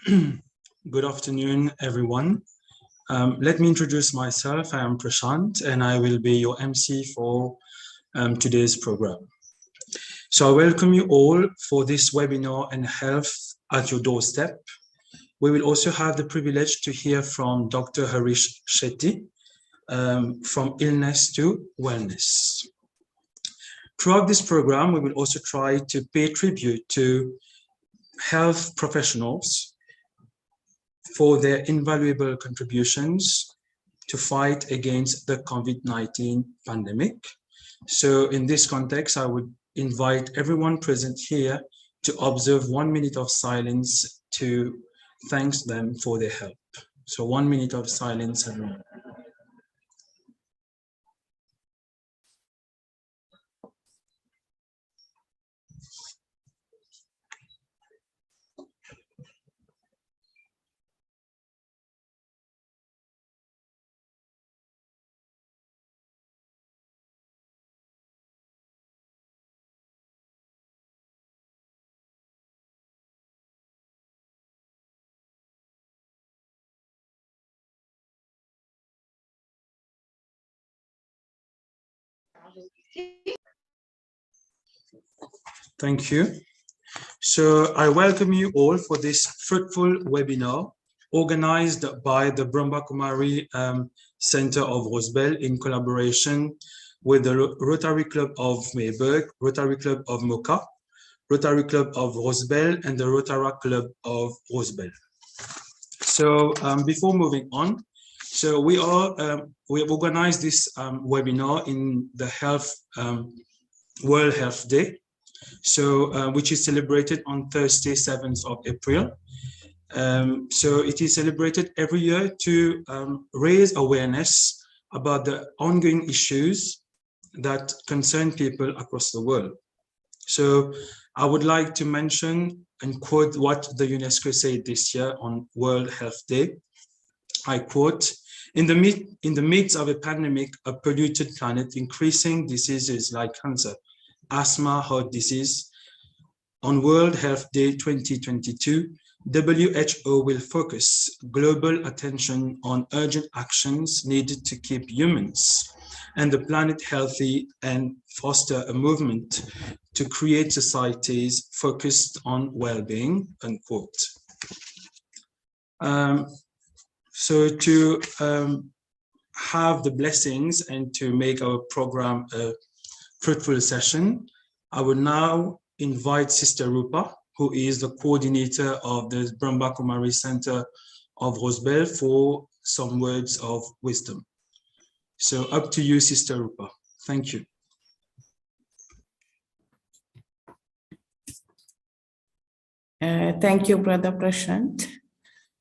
Good afternoon, everyone. Let me introduce myself. I am Prashant, and I will be your MC for today's program. So I welcome you all for this webinar on health at your doorstep. We will also have the privilege to hear from Dr. Harish Shetty, from illness to wellness. Throughout this program, we will also try to pay tribute to health professionals for their invaluable contributions to fight against the COVID-19 pandemic. So in this context, I would invite everyone present here to observe 1 minute of silence to thank them for their help. So 1 minute of silence, everyone. Thank you. So I welcome you all for this fruitful webinar organized by the Brahma Kumari Center of Rosebell in collaboration with the Rotary Club of Mayberg, Rotary Club of Mocha, Rotary Club of Rosebell, and the Rotary Club of Rosebell. So before moving on, so we have organized this webinar in the World Health Day, so which is celebrated on Thursday, 7th of April. So it is celebrated every year to raise awareness about the ongoing issues that concern people across the world. So I would like to mention and quote what the UNESCO said this year on World Health Day. I quote, in the midst of a pandemic, a polluted planet, increasing diseases like cancer, asthma, heart disease, on World Health Day 2022, WHO will focus global attention on urgent actions needed to keep humans and the planet healthy and foster a movement to create societies focused on well-being, unquote. So to have the blessings and to make our program a fruitful session, I will now invite Sister Rupa, who is the coordinator of the Brahma Kumari Center of Rosebell, for some words of wisdom. So up to you, Sister Rupa. Thank you. Thank you, Brother Prashant.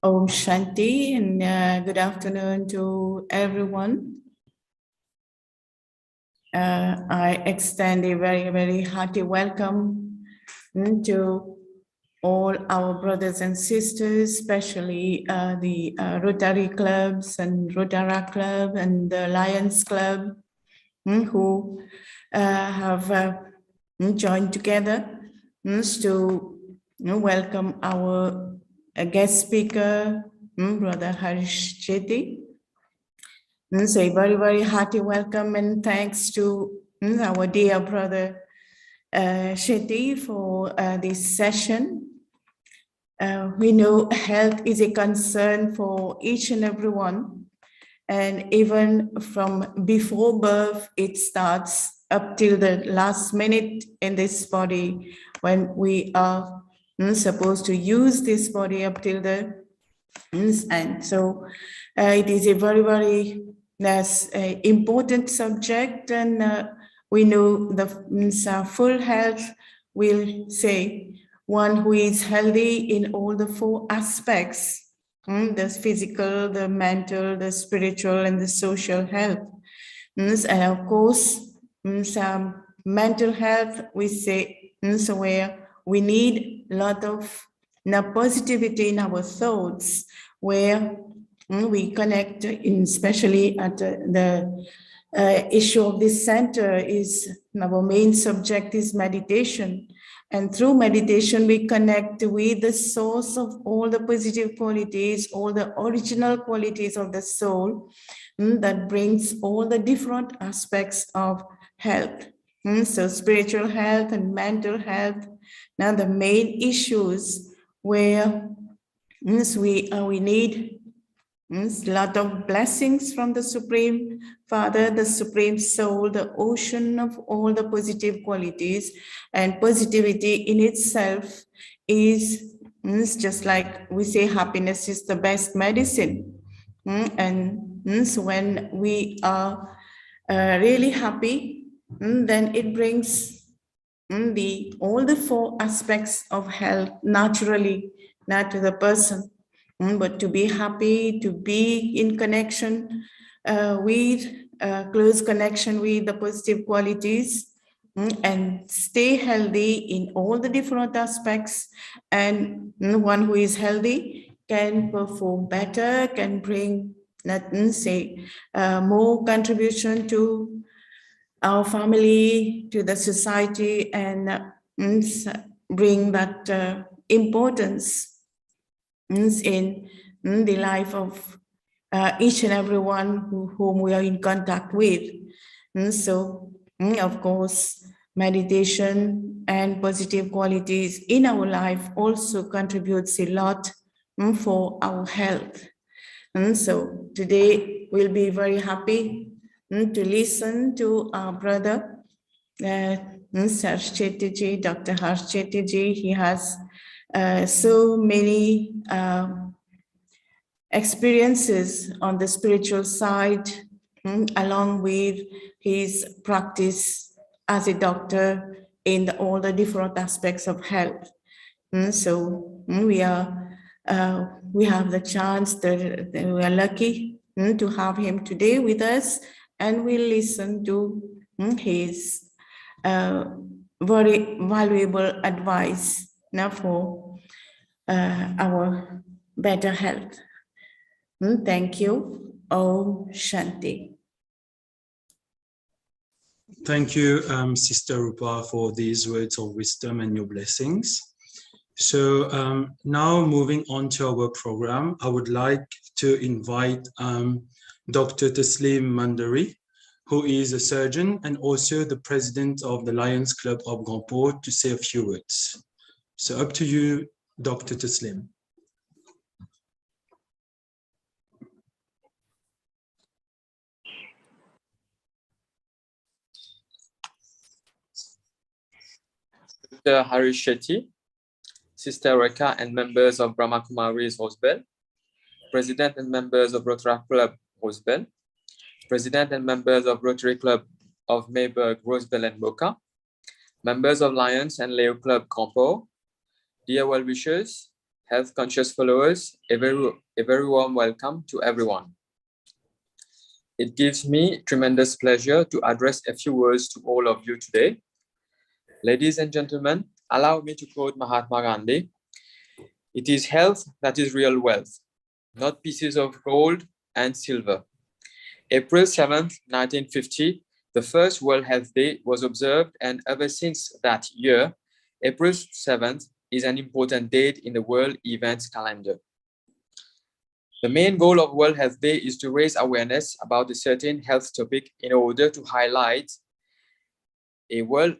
Om Shanti, and good afternoon to everyone. I extend a very, very hearty welcome to all our brothers and sisters, especially the Rotary clubs and Rotary Club and the Lions Club, who have joined together to welcome our guest speaker, Brother Harish Shetty. So a very, very hearty welcome and thanks to our dear Brother Shetty for this session. We know health is a concern for each and every one, and even from before birth, it starts up till the last minute in this body when we are supposed to use this body up till the end. So it is a very, very important subject, and we know the full health will say one who is healthy in all the 4 aspects, the physical, the mental, the spiritual, and the social health. And of course, mental health, we say, so where we need a lot of positivity in our thoughts, where we connect, especially at the issue of this center is our main subject is meditation. And through meditation, we connect with the source of all the positive qualities, all the original qualities of the soul that brings all the different aspects of health. So spiritual health and mental health. Now the main issues where we need a lot of blessings from the Supreme Father, the Supreme Soul, the ocean of all the positive qualities, and positivity in itself is just like we say, happiness is the best medicine. And so when we are really happy, then it brings all the four aspects of health naturally, not to the person. But to be happy, to be in connection with close connection with the positive qualities, and stay healthy in all the different aspects. And one who is healthy can perform better, can bring, more contribution to our family, to the society, and bring that importance in the life of each and everyone whom we are in contact with. So, of course, meditation and positive qualities in our life also contributes a lot for our health. And so today we'll be very happy to listen to our brother, Sir Shetty, Dr. Harish Shetty. He has so many experiences on the spiritual side, along with his practice as a doctor in all the different aspects of health. So we have the chance that we are lucky to have him today with us, and we'll listen to his very valuable advice now for our better health. Thank you. Om Shanti. Thank you, Sister Rupa, for these words of wisdom and your blessings. So now moving on to our program, I would like to invite Dr. Taslim Mandari, who is a surgeon and also the president of the Lions Club of Grand Port, to say a few words. So up to you, Dr. Taslim. Dr. Harish Shetty, Sister Rekha and members of Brahma Kumaris Rosebell, President and members of Rotary Club Rosebell, President and members of Rotary Club of Mayberg, Rosebell and Mocha, members of Lions and Leo Club Campo, dear well-wishers, health-conscious followers, a very warm welcome to everyone. It gives me tremendous pleasure to address a few words to all of you today. Ladies and gentlemen, allow me to quote Mahatma Gandhi. It is health that is real wealth, not pieces of gold and silver. April 7th, 1950, the first World Health Day was observed, and ever since that year, April 7th is an important date in the world events calendar. The main goal of World Health Day is to raise awareness about a certain health topic in order to highlight a World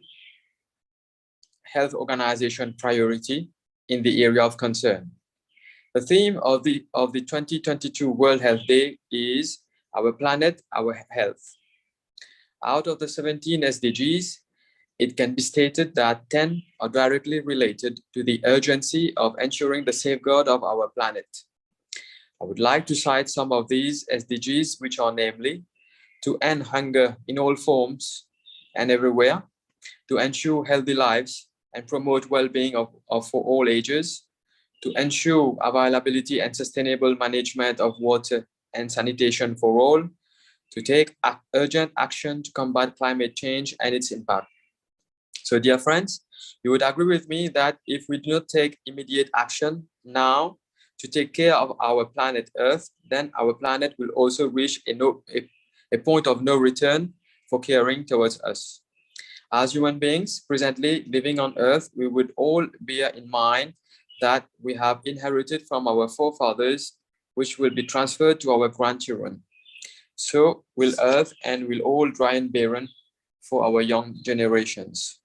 Health Organization priority in the area of concern. The theme of the 2022 World Health Day is Our Planet, Our Health. Out of the 17 SDGs, it can be stated that 10 are directly related to the urgency of ensuring the safeguard of our planet. I would like to cite some of these SDGs, which are namely, to end hunger in all forms and everywhere, to ensure healthy lives and promote well-being for all ages, to ensure availability and sustainable management of water and sanitation for all, to take urgent action to combat climate change and its impact. So, dear friends, you would agree with me that if we do not take immediate action now to take care of our planet Earth, then our planet will also reach a point of no return for caring towards us. As human beings presently living on Earth, we would all bear in mind that we have inherited from our forefathers, which will be transferred to our grandchildren. So will Earth, and will all dry and barren for our young generations.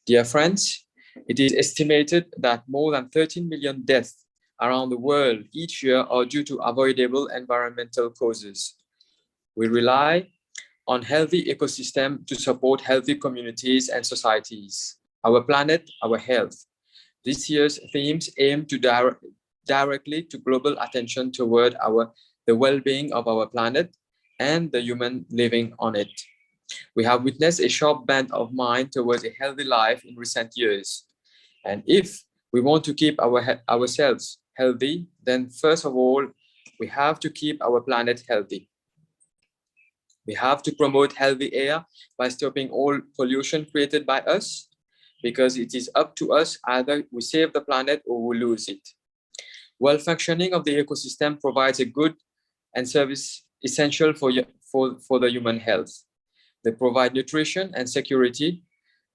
Dear friends, it is estimated that more than 13 million deaths around the world each year are due to avoidable environmental causes. We rely on healthy ecosystem to support healthy communities and societies. Our planet, our health. This year's themes aim to directly to global attention toward the well-being of our planet and the human living on it. We have witnessed a sharp bend of mind towards a healthy life in recent years. And if we want to keep ourselves healthy, then first of all, we have to keep our planet healthy. We have to promote healthy air by stopping all pollution created by us, because it is up to us, either we save the planet or we lose it. Well functioning of the ecosystem provides a good and service essential for the human health. They provide nutrition and security,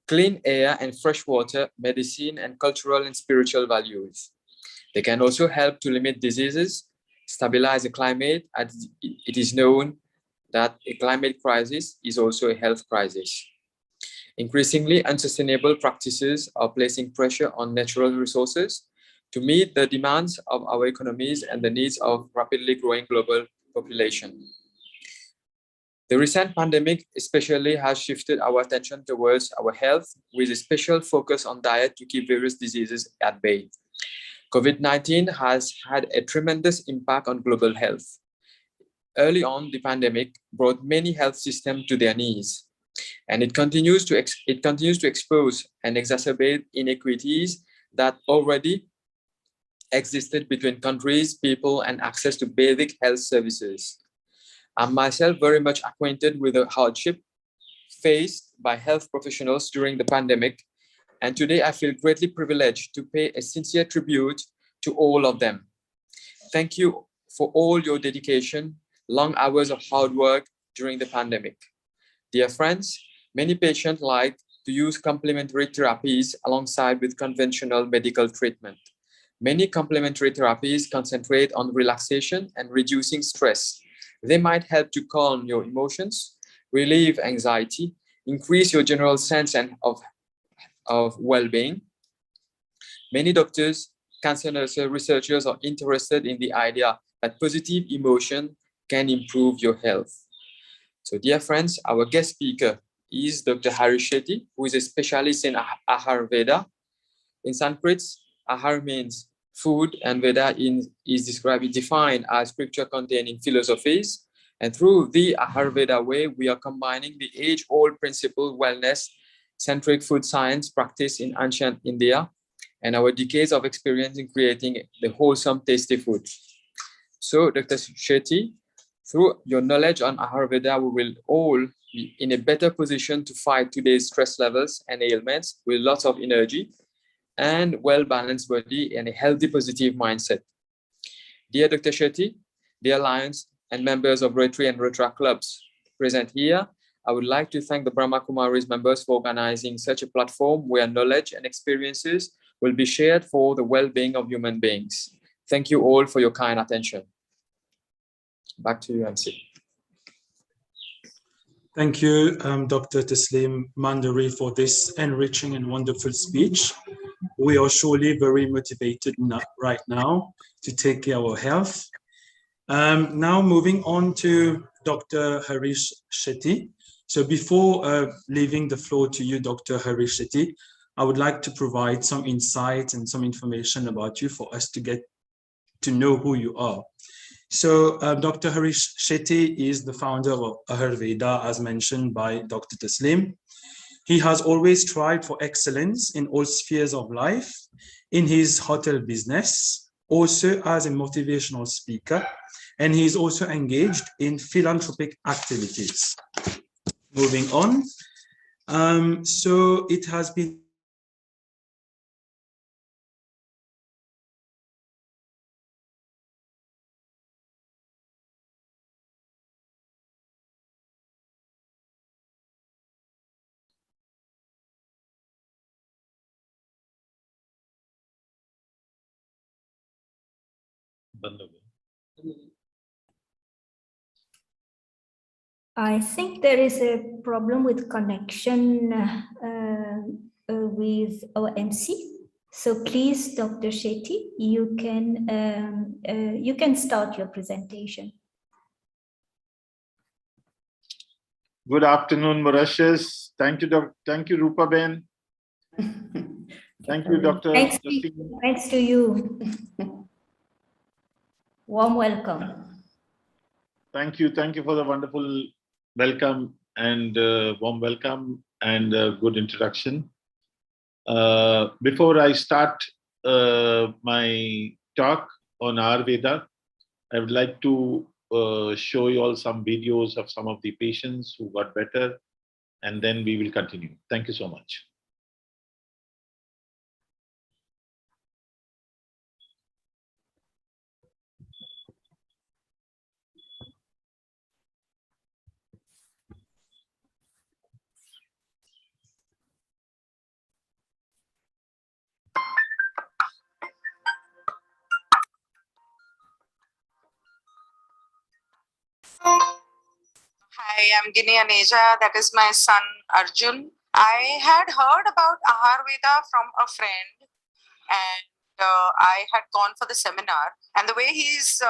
clean air and fresh water, medicine, and cultural and spiritual values. They can also help to limit diseases, stabilize the climate, as it is known that a climate crisis is also a health crisis. Increasingly, unsustainable practices are placing pressure on natural resources to meet the demands of our economies and the needs of rapidly growing global population. The recent pandemic especially has shifted our attention towards our health, with a special focus on diet to keep various diseases at bay. COVID-19 has had a tremendous impact on global health. Early on, the pandemic brought many health systems to their knees, and it continues to expose and exacerbate inequities that already existed between countries, people, and access to basic health services. I'm myself very much acquainted with the hardship faced by health professionals during the pandemic, and today I feel greatly privileged to pay a sincere tribute to all of them. Thank you for all your dedication, long hours of hard work during the pandemic. Dear friends, many patients like to use complementary therapies alongside with conventional medical treatment. Many complementary therapies concentrate on relaxation and reducing stress. They might help to calm your emotions, relieve anxiety, increase your general sense of well-being. Many doctors, cancer nurses, researchers are interested in the idea that positive emotion can improve your health. So dear friends, our guest speaker is Dr. Harish Shetty, who is a specialist in AHARVEDA. In Sanskrit, Ahar means food, and Veda is defined as scripture containing philosophies. And through the AHARVEDA way, we are combining the age-old principle wellness-centric food science practice in ancient India and our decades of experience in creating the wholesome, tasty food. So, Dr. Shetty, through your knowledge on AHARVEDA, we will all be in a better position to fight today's stress levels and ailments with lots of energy and well-balanced body and a healthy, positive mindset. Dear Dr. Shetty, dear Lions and members of Rotary and Rotary clubs present here, I would like to thank the Brahma Kumaris members for organizing such a platform where knowledge and experiences will be shared for the well-being of human beings. Thank you all for your kind attention. Back to you, MC. Thank you, Dr. Taslim Mandari, for this enriching and wonderful speech. We are surely very motivated right now to take care of our health. Now moving on to Dr. Harish Shetty. So before leaving the floor to you, Dr. Harish Shetty, I would like to provide some insights and some information about you for us to get to know who you are. So Dr. Harish Shetty is the founder of AHARVEDA, as mentioned by Dr. Taslim. He has always strived for excellence in all spheres of life, in his hotel business, also as a motivational speaker, and he is also engaged in philanthropic activities. Moving on, so it has been I think there is a problem with connection with our MC. So please, Dr. Shetty, you can start your presentation. Good afternoon, Mauritius. Thank you, Thank you, Rupa Ben. Thank you, Dr. Thanks to you. Warm welcome. Thank you for the wonderful welcome and warm welcome and good introduction. Before I start my talk on AHARVEDA, I would like to show you all some videos of some of the patients who got better, and then we will continue. Thank you so much. Hi, I'm Gini Aneja. That is my son Arjun. I had heard about AHARVEDA from a friend, and I had gone for the seminar. And the way he's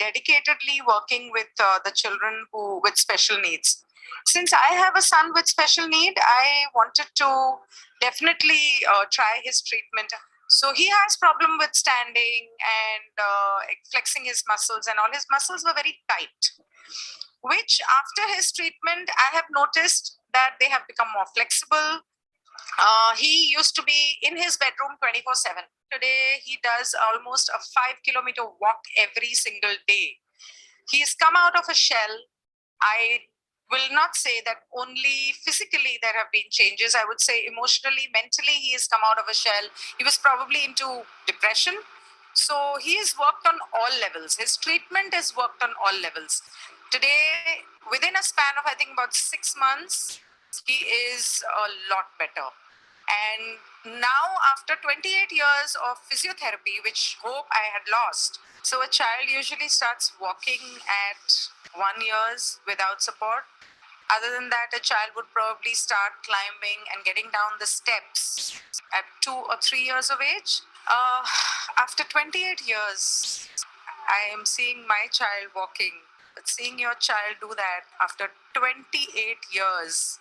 dedicatedly working with the children with special needs. Since I have a son with special need, I wanted to definitely try his treatment. So he has problem with standing and flexing his muscles, and all his muscles were very tight, which after his treatment, I have noticed that they have become more flexible. He used to be in his bedroom 24/7. Today, he does almost a 5-kilometer walk every single day. He's come out of a shell. I will not say that only physically there have been changes. I would say emotionally, mentally, he has come out of a shell. He was probably into depression. So he has worked on all levels. His treatment has worked on all levels. Today, within a span of, I think, about 6 months, he is a lot better. And now, after 28 years of physiotherapy, which hope I had lost, so a child usually starts walking at 1 year without support. Other than that, a child would probably start climbing and getting down the steps at 2 or 3 years of age. After 28 years, I am seeing my child walking. But seeing your child do that after 28 years,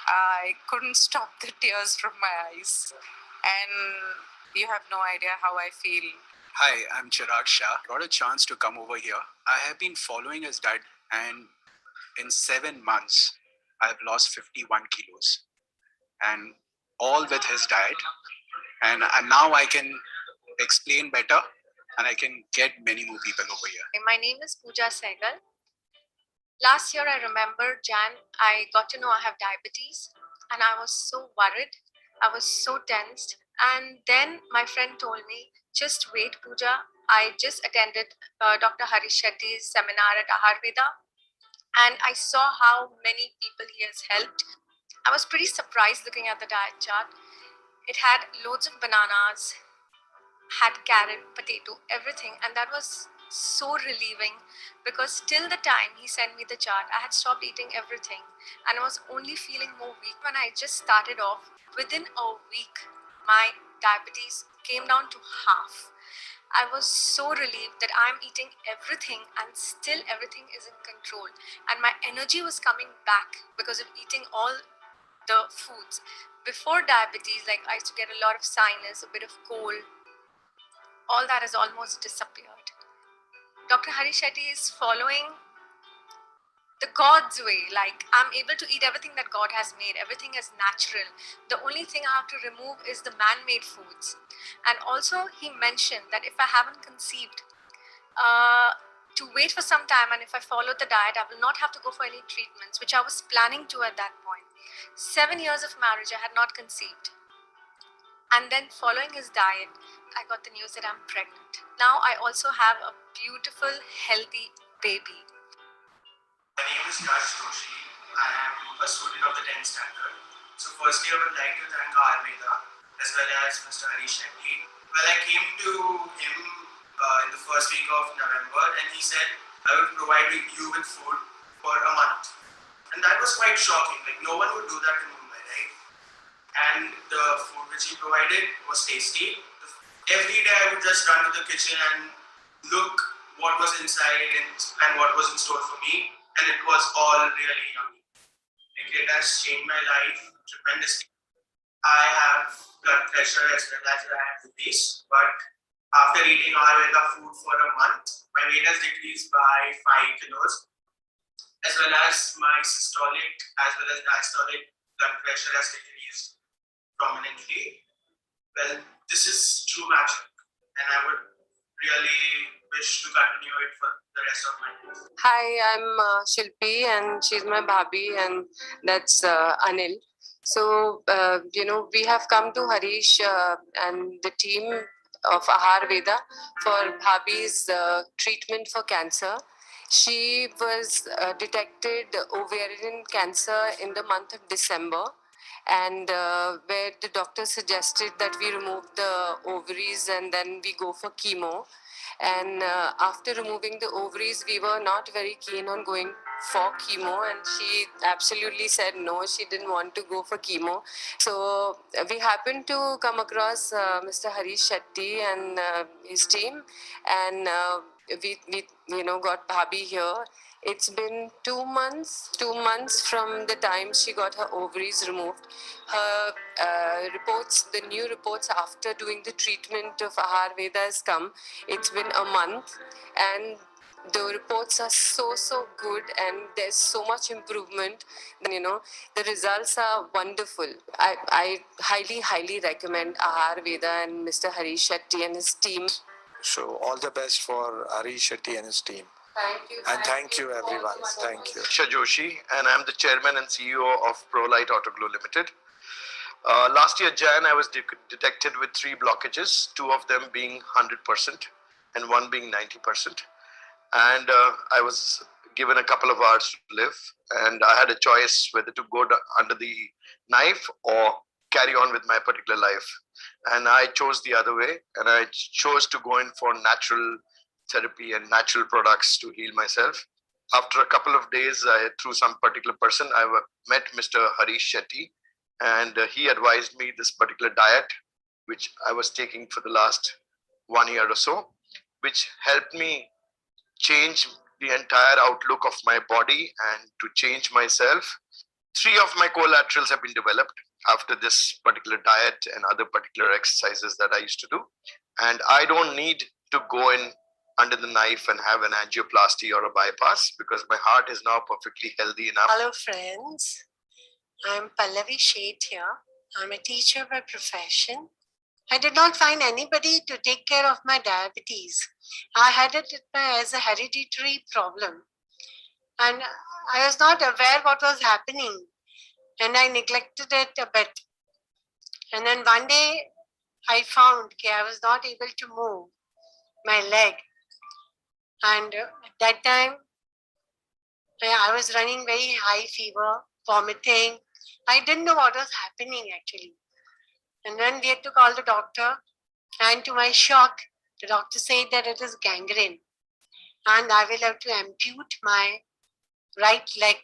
I couldn't stop the tears from my eyes. And you have no idea how I feel. Hi, I'm Chirag Shah. Got a chance to come over here. I have been following his diet, and in 7 months, I've lost 51 kilos. And all with his diet. And now I can explain better, and I can get many more people over here. My name is Pooja Sehgal. Last year, I remember Jan, I got to know I have diabetes, and I was so worried. I was so tensed. And then my friend told me, just wait, Pooja. I just attended Dr. Harish Shetty's seminar at AHARVEDA, and I saw how many people he has helped. I was pretty surprised looking at the diet chart. It had loads of bananas, had carrot, potato, everything. And that was so relieving, because till the time he sent me the chart, I had stopped eating everything and I was only feeling more weak. When I just started off, within a week, my diabetes came down to half. I was so relieved that I'm eating everything and still everything is in control. And my energy was coming back because of eating all the foods. Before diabetes, like I used to get a lot of sinus, a bit of cold. All that has almost disappeared. Dr. Harish Shetty is following the God's way. Like, I'm able to eat everything that God has made. Everything is natural. The only thing I have to remove is the man-made foods. And also, he mentioned that if I haven't conceived, to wait for some time, and if I follow the diet, I will not have to go for any treatments, which I was planning to at that point. 7 years of marriage, I had not conceived. And then following his diet, I got the news that I'm pregnant. Now I also have a beautiful, healthy baby. My name is Raj Joshi. I am a student of the 10th standard. So firstly, I would like to thank AHARVEDA as well as Mr. Harish Shetty. Well, I came to him in the first week of November, and he said, I will provide you with food for a month. And that was quite shocking. Like, no one would do that in Mumbai, right? And the food which he provided was tasty. Every day I would just run to the kitchen and look what was inside and what was in store for me. And it was all really yummy. Like, it has changed my life tremendously. I have blood pressure as well as diabetes, but after eating Ayurveda food for a month, my weight has decreased by 5 kilos, as well as my systolic as well as diastolic blood pressure has decreased prominently. Well, this is true magic, and I would really wish to continue it for the rest of my life. Hi, I'm Shilpi, and she's my bhabhi, and that's Anil. So, we have come to Harish and the team of AHARVEDA for bhabhi's treatment for cancer. She was detected ovarian cancer in the month of December, and where the doctor suggested that we remove the ovaries and then we go for chemo. And after removing the ovaries, we were not very keen on going for chemo, and she absolutely said no, she didn't want to go for chemo. So we happened to come across Mr. Harish Shetty and his team, and we got bhabhi here. It's been 2 months, 2 months from the time she got her ovaries removed. Her reports, the new reports after doing the treatment of AHARVEDA has come. It's been a month, and the reports are so good, and there's so much improvement. The results are wonderful. I highly recommend AHARVEDA and Mr. Harish Shetty and his team. So all the best for Harish Shetty and his team. Thank you. And thank you everyone. Thank you. Akshay Joshi, and I'm the chairman and CEO of ProLight Autoglow Limited. Last year, Jan, I was detected with 3 blockages, 2 of them being 100% and 1 being 90%. And I was given a couple of hours to live, and I had a choice whether to go under the knife or carry on with my particular life. And I chose the other way, and I chose to go in for natural therapy and natural products to heal myself. After a couple of days, through some particular person, I met Mr. Harish Shetty, and he advised me this particular diet, which I was taking for the last 1 year or so, which helped me change the entire outlook of my body and to change myself. 3 of my collaterals have been developed after this particular diet and other particular exercises that I used to do. And I don't need to go in under the knife and have an angioplasty or a bypass, because my heart is now perfectly healthy enough. Hello friends, I'm Pallavi Sheth here. I'm a teacher by profession. I did not find anybody to take care of my diabetes. I had it as a hereditary problem, and I was not aware what was happening, and I neglected it a bit. And then one day I found that I was not able to move my leg. And at that time, I was running very high fever, vomiting. I didn't know what was happening actually. And then we had to call the doctor. And to my shock, the doctor said that it is gangrene. And I will have to ampute my right leg.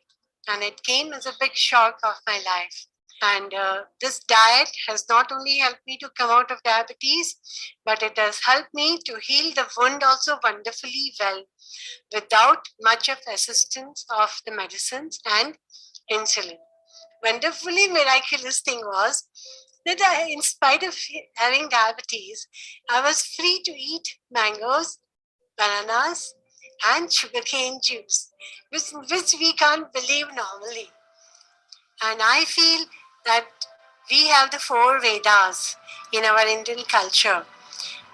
And it came as a big shock of my life. And this diet has not only helped me to come out of diabetes, but it has helped me to heal the wound also wonderfully well, without much of assistance of the medicines and insulin. Wonderfully miraculous thing was that in spite of having diabetes, I was free to eat mangoes, bananas, and sugarcane juice, which we can't believe normally. And I feel that we have the 4 Vedas in our Indian culture.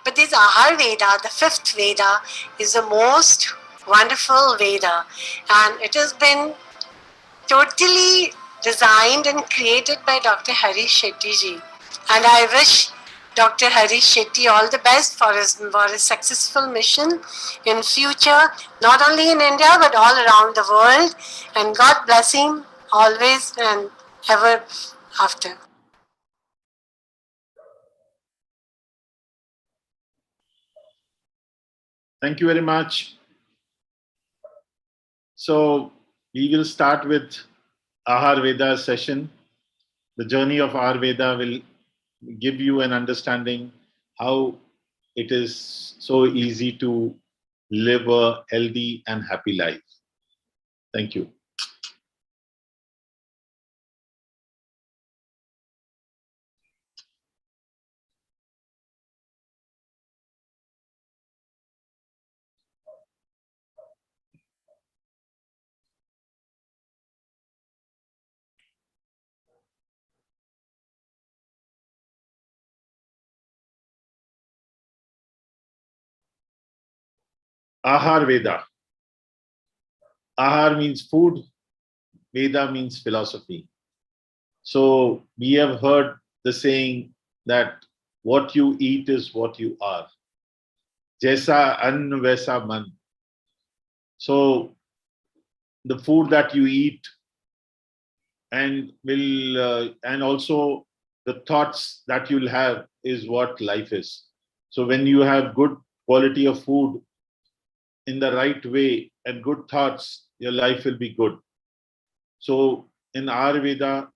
But this AHARVEDA, the 5th Veda, is the most wonderful Veda. And it has been totally designed and created by Dr. Harish Shetty ji. And I wish Dr. Harish Shetty all the best for his successful mission in future, not only in India, but all around the world. And God bless him always and ever after. Thank you very much. So we will start with AHARVEDA session. The journey of AHARVEDA will give you an understanding how it is so easy to live a healthy and happy life. Thank you. AHARVEDA. Ahar means food, Veda means philosophy. So we have heard the saying that what you eat is what you are. Jaisa ann vaisa man. So the food that you eat and also the thoughts that you'll have is what life is. So when you have good quality of food in the right way and good thoughts, your life will be good. So in Ayurveda,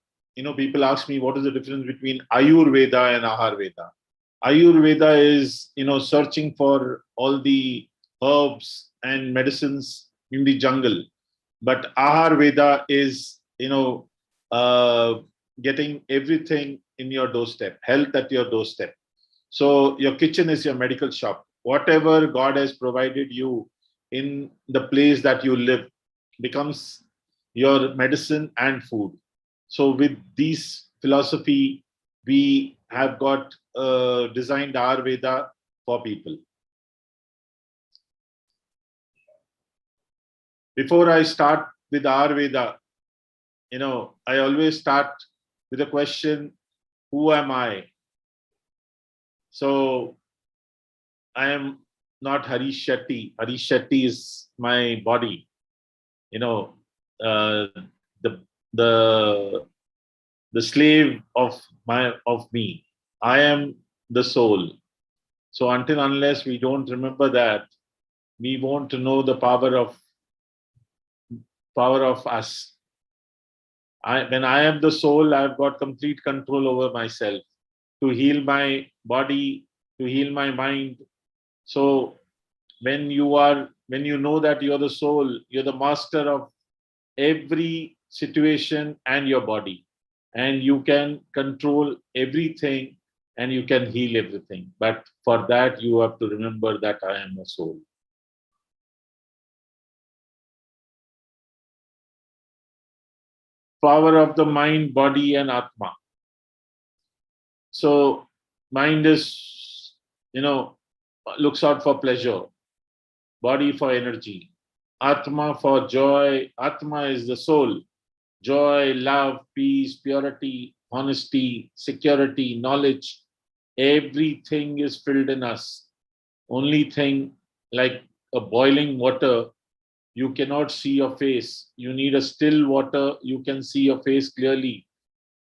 people ask me what is the difference between Ayurveda and Aharveda. Ayurveda is, searching for all the herbs and medicines in the jungle. But Aharveda is, getting everything in your doorstep, health at your doorstep. So your kitchen is your medical shop. Whatever God has provided you in the place that you live becomes your medicine and food. So with this philosophy, we have got designed Ayurveda for people. Before I start with Ayurveda, I always start with a question, who am I? So I am not Harish Shetty. Harish Shetty is my body. The slave of me. I am the soul. So until unless we don't remember that, we won't know the power of us. When I am the soul, I've got complete control over myself to heal my body, to heal my mind. So when you know that you're the soul, you're the master of every situation and your body, and you can control everything and you can heal everything. But for that, you have to remember that I am a soul. Power of the mind, body, and Atma. So mind is, looks out for pleasure, body for energy, Atma for joy. Atma is the soul. Joy, love, peace, purity, honesty, security, knowledge, everything is filled in us. Only thing, like a boiling water, you cannot see your face. You need a still water, you can see your face clearly.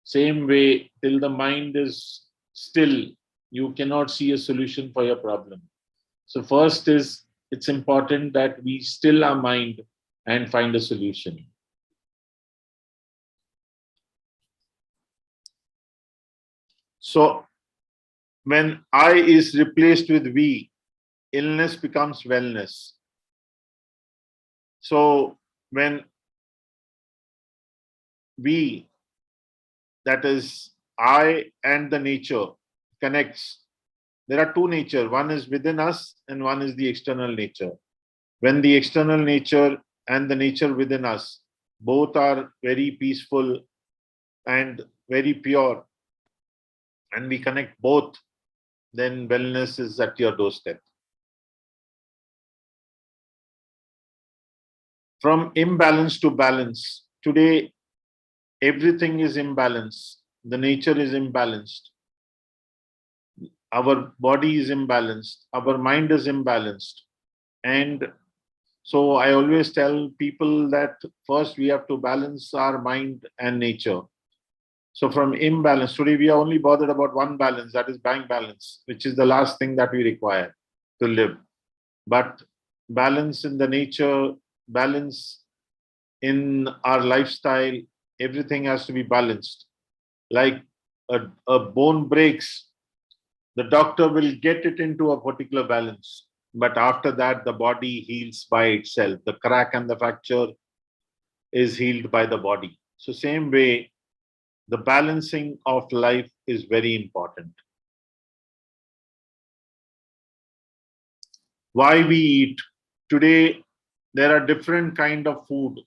Same way, till the mind is still, you cannot see a solution for your problem. So first is, it's important that we still our mind and find a solution. So when I is replaced with we, illness becomes wellness. So when we, that is I and the nature, connects, there are two nature. One is within us and one is the external nature. When the external nature and the nature within us both are very peaceful and very pure, and we connect both, then wellness is at your doorstep. From imbalance to balance. Today, everything is imbalanced. The nature is imbalanced. Our body is imbalanced. Our mind is imbalanced. And so I always tell people that first we have to balance our mind and nature. So from imbalance, today we are only bothered about one balance, that is bank balance, which is the last thing that we require to live. but balance in the nature, balance in our lifestyle, everything has to be balanced. Like a bone breaks, the doctor will get it into a particular balance. But after that, the body heals by itself. The crack and the fracture is healed by the body. So same way, the balancing of life is very important. Why we eat? Today, there are different kind of food.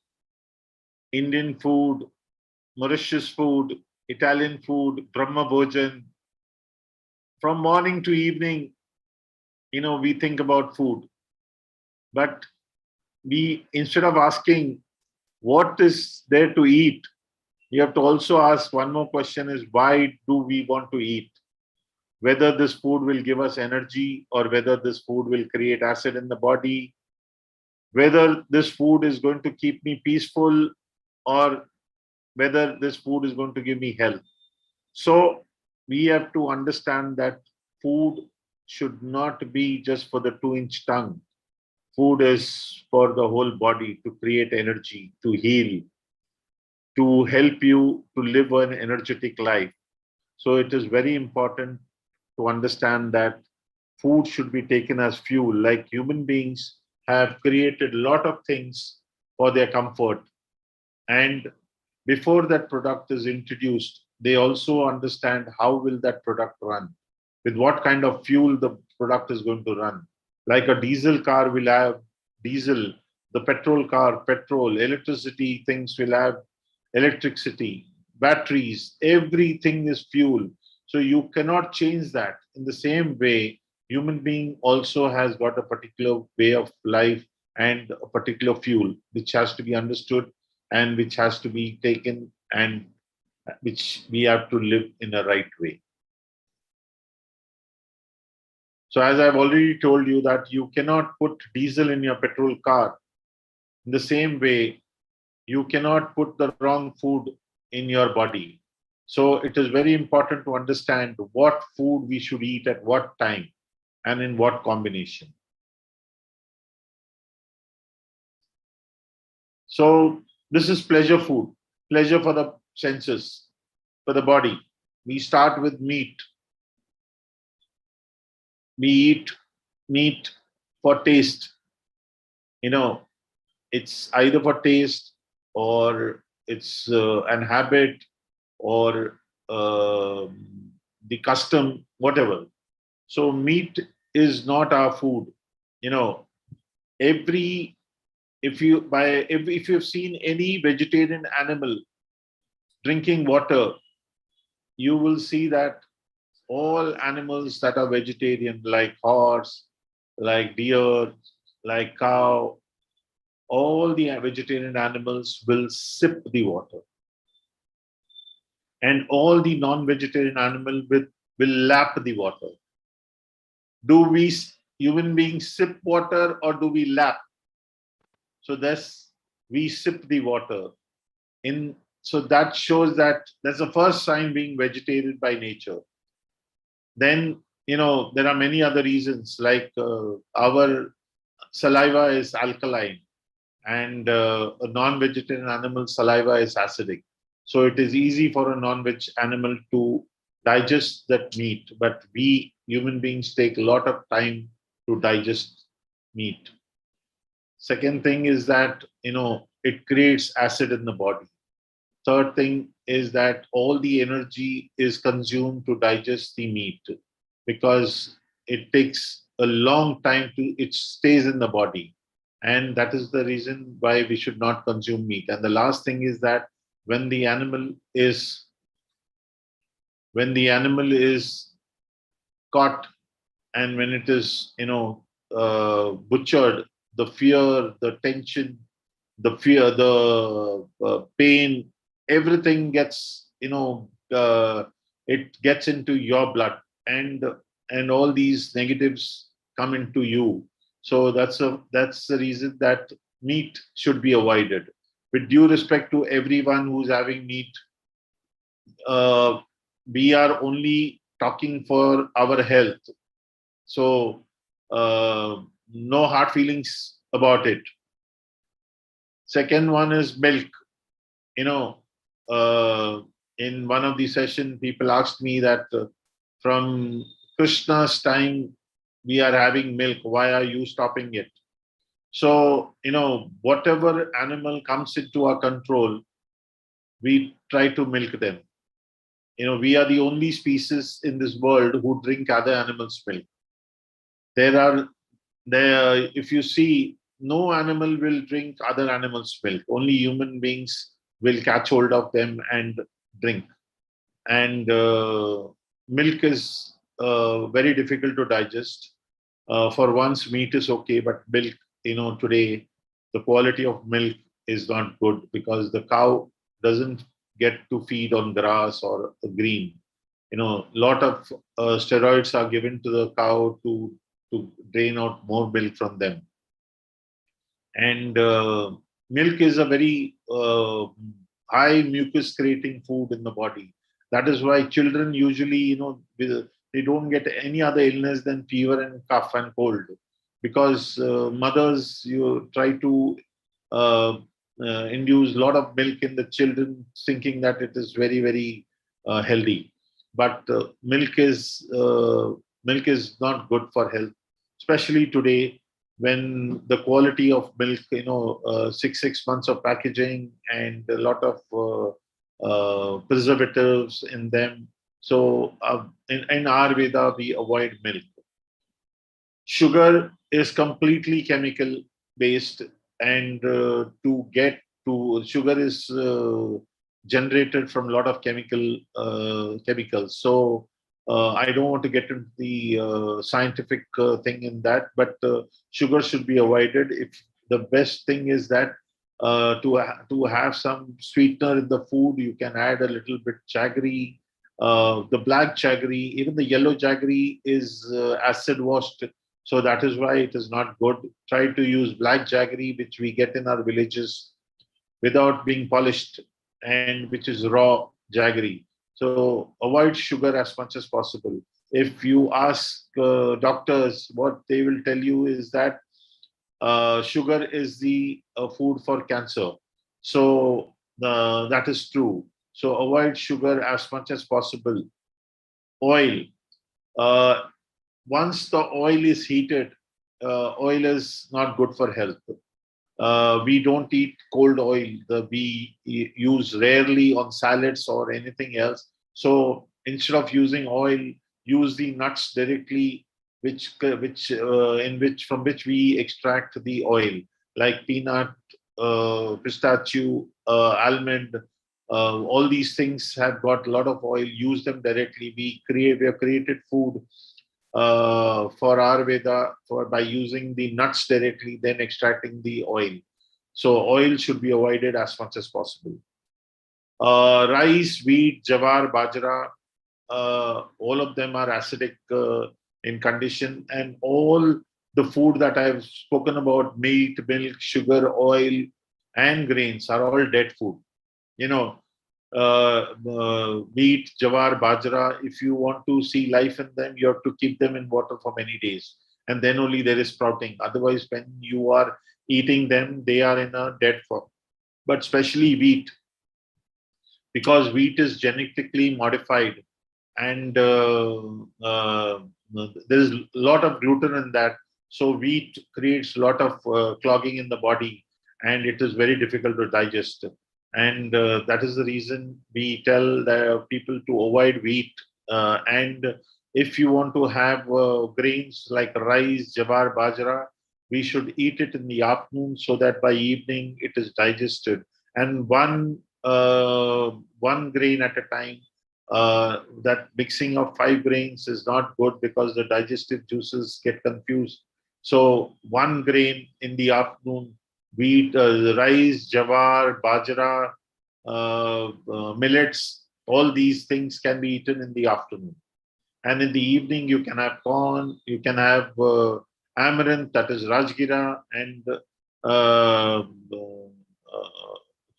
Indian food, Mauritius food, Italian food, Brahma Bhojan. From morning to evening, we think about food. But we, instead of asking what is there to eat, you have to also ask one more question is, why do we want to eat? Whether this food will give us energy or whether this food will create acid in the body, whether this food is going to keep me peaceful or whether this food is going to give me health. So we have to understand that food should not be just for the 2-inch tongue. Food is for the whole body, to create energy, to heal, to help you to live an energetic life. So it is very important to understand that food should be taken as fuel. Like human beings have created a lot of things for their comfort. And before that product is introduced, they also understand how will that product run, with what kind of fuel the product is going to run. Like a diesel car will have diesel, the petrol car, petrol, electricity things will have electricity, batteries, everything is fuel. So you cannot change that. In the same way, human being also has got a particular way of life and a particular fuel, which has to be understood and which has to be taken and which we have to live in a right way. So as I've already told you that you cannot put diesel in your petrol car. In the same way, you cannot put the wrong food in your body. So it is very important to understand what food we should eat at what time and in what combination. So this is pleasure food, pleasure for the senses, for the body. We start with meat. We eat meat for taste. It's either for taste or it's an habit or the custom, whatever. So meat is not our food. If you've seen any vegetarian animal drinking water, you will see that all animals that are vegetarian, like horse, like deer, like cow, all the vegetarian animals will sip the water. And all the non-vegetarian animal will lap the water. Do we human beings sip water or do we lap? So thus we sip the water. So that shows that that's the first sign being vegetarian by nature. Then, there are many other reasons, like our saliva is alkaline and a non-vegetarian animal saliva is acidic. So it is easy for a non-veg animal to digest that meat, but we human beings take a lot of time to digest meat. Second thing is that, it creates acid in the body. Third thing is that all the energy is consumed to digest the meat because it takes a long time it stays in the body. And that is the reason why we should not consume meat. And the last thing is that when the animal is caught and when it is, butchered, the fear, the tension, the fear, the pain, everything gets, it gets into your blood and all these negatives come into you. So that's the reason that meat should be avoided. With due respect to everyone who's having meat, we are only talking for our health. So no hard feelings about it. Second one is milk. In one of the sessions, people asked me that from Krishna's time, we are having milk. Why are you stopping it? So, whatever animal comes into our control, we try to milk them. We are the only species in this world who drink other animals' milk. If you see, no animal will drink other animals' milk. Only human beings will catch hold of them and drink. And milk is very difficult to digest. For once, meat is okay, but milk, today, the quality of milk is not good because the cow doesn't get to feed on grass or green. Lot of steroids are given to the cow to drain out more milk from them. And milk is a very high mucus creating food in the body. That is why children usually, they don't get any other illness than fever and cough and cold, because mothers, you try to induce a lot of milk in the children, thinking that it is very, very healthy. But milk is not good for health, especially today when the quality of milk, 6 months of packaging and a lot of preservatives in them. So in Ayurveda, we avoid milk. Sugar is completely chemical based, and sugar is generated from a lot of chemicals. So I don't want to get into the scientific thing in that, but sugar should be avoided. If the best thing is that to have some sweetener in the food, you can add a little bit jaggery, the black jaggery, even the yellow jaggery is acid washed. So that is why it is not good. Try to use black jaggery, which we get in our villages without being polished, and which is raw jaggery. So avoid sugar as much as possible. If you ask doctors, what they will tell you is that sugar is the food for cancer. So that is true. So avoid sugar as much as possible. Oil. Once the oil is heated, oil is not good for health. We don't eat cold oil. We use rarely on salads or anything else. So instead of using oil, use the nuts directly, from which we extract the oil, like peanut, pistachio, almond. All these things have got a lot of oil. Use them directly. We have created food for Ayurveda by using the nuts directly, then extracting the oil. So oil should be avoided as much as possible. Rice, wheat, jawar, bajra, all of them are acidic in condition, and all the food that I've spoken about, meat, milk, sugar, oil, and grains, are all dead food. Wheat, jawar, bajra, if you want to see life in them, you have to keep them in water for many days, and then only there is sprouting. Otherwise, when you are eating them, they are in a dead form. But especially wheat, because wheat is genetically modified, and there is a lot of gluten in that. So wheat creates a lot of clogging in the body, and it is very difficult to digest. And that is the reason we tell the people to avoid wheat. And if you want to have grains like rice, jawar, bajra, we should eat it in the afternoon so that by evening it is digested. And one grain at a time. That mixing of 5 grains is not good because the digestive juices get confused. So one grain in the afternoon, wheat, rice, jawar, bajra, millets, all these things can be eaten in the afternoon. And in the evening, you can have corn, you can have amaranth, that is rajgira, and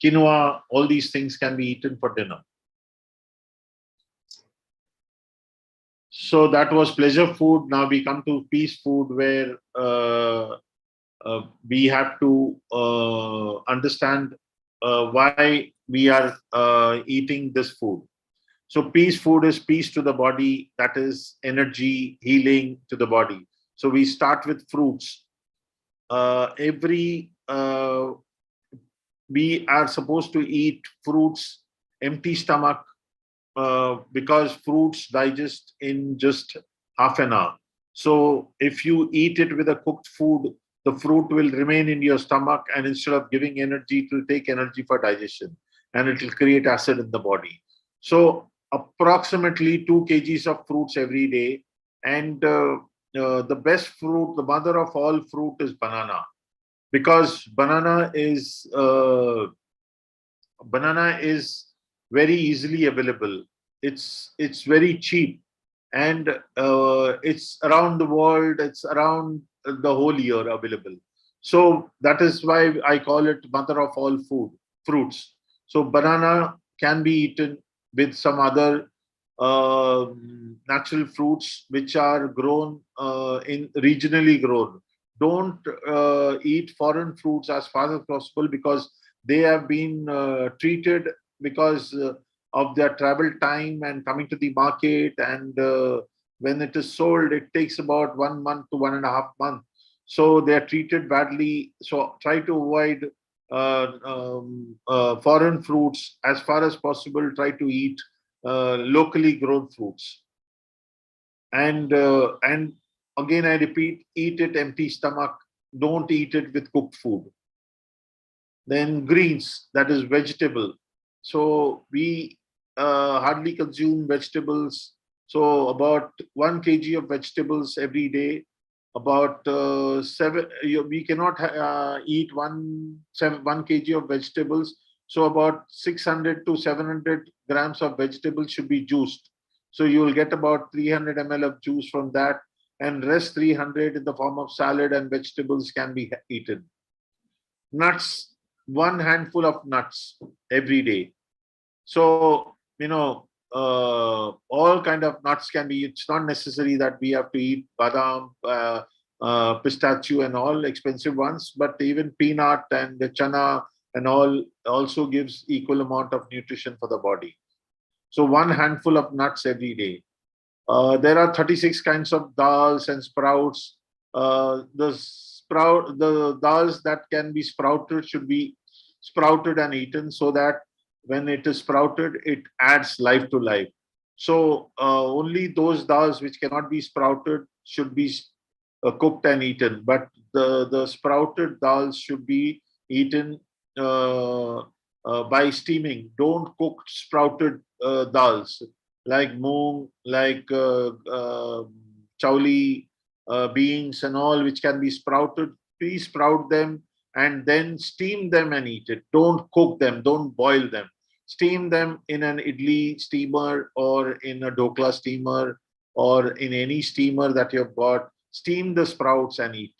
quinoa. All these things can be eaten for dinner. So that was pleasure food. Now we come to peace food, where we have to understand why we are eating this food. So peace food is peace to the body, that is energy, healing to the body. So we start with fruits. We are supposed to eat fruits empty stomach, because fruits digest in just half an hour. So if you eat it with a cooked food, the fruit will remain in your stomach, and instead of giving energy, it will take energy for digestion, and it will create acid in the body. So approximately 2 kgs of fruits every day. And the best fruit, the mother of all fruit, is banana, because banana is very easily available. It's very cheap, and it's around the world. It's around the whole year available. So that is why I call it mother of all fruits. So banana can be eaten with some other natural fruits which are grown in regionally grown. Don't eat foreign fruits as far as possible, because they have been treated, because of their travel time and coming to the market, and when it is sold, it takes about 1 month to 1.5 months. So they are treated badly. So try to avoid foreign fruits as far as possible. Try to eat locally grown fruits. And again, I repeat, eat it empty stomach. Don't eat it with cooked food. Then greens, that is vegetable. So we hardly consume vegetables. So about 1 kg of vegetables every day. About we cannot eat 1 kg of vegetables. So about 600 to 700 grams of vegetables should be juiced. So you will get about 300 ml of juice from that, and rest 300 in the form of salad and vegetables can be eaten. Nuts, 1 handful of nuts every day. So, all kind of nuts can be. It's not necessary that we have to eat badam, pistachio and all expensive ones, but even peanut and the chana and all also gives equal amount of nutrition for the body. So 1 handful of nuts every day. There are 36 kinds of dals and sprouts. The dals that can be sprouted should be sprouted and eaten, so that when it is sprouted, it adds life to life. So only those dals which cannot be sprouted should be cooked and eaten, but the sprouted dals should be eaten by steaming. Don't cook sprouted dals like moong, like chauli, beans and all which can be sprouted. Please sprout them and then steam them and eat it. Don't cook them, don't boil them. Steam them in an idli steamer or in a dokla steamer or in any steamer that you've got. Steam the sprouts and eat.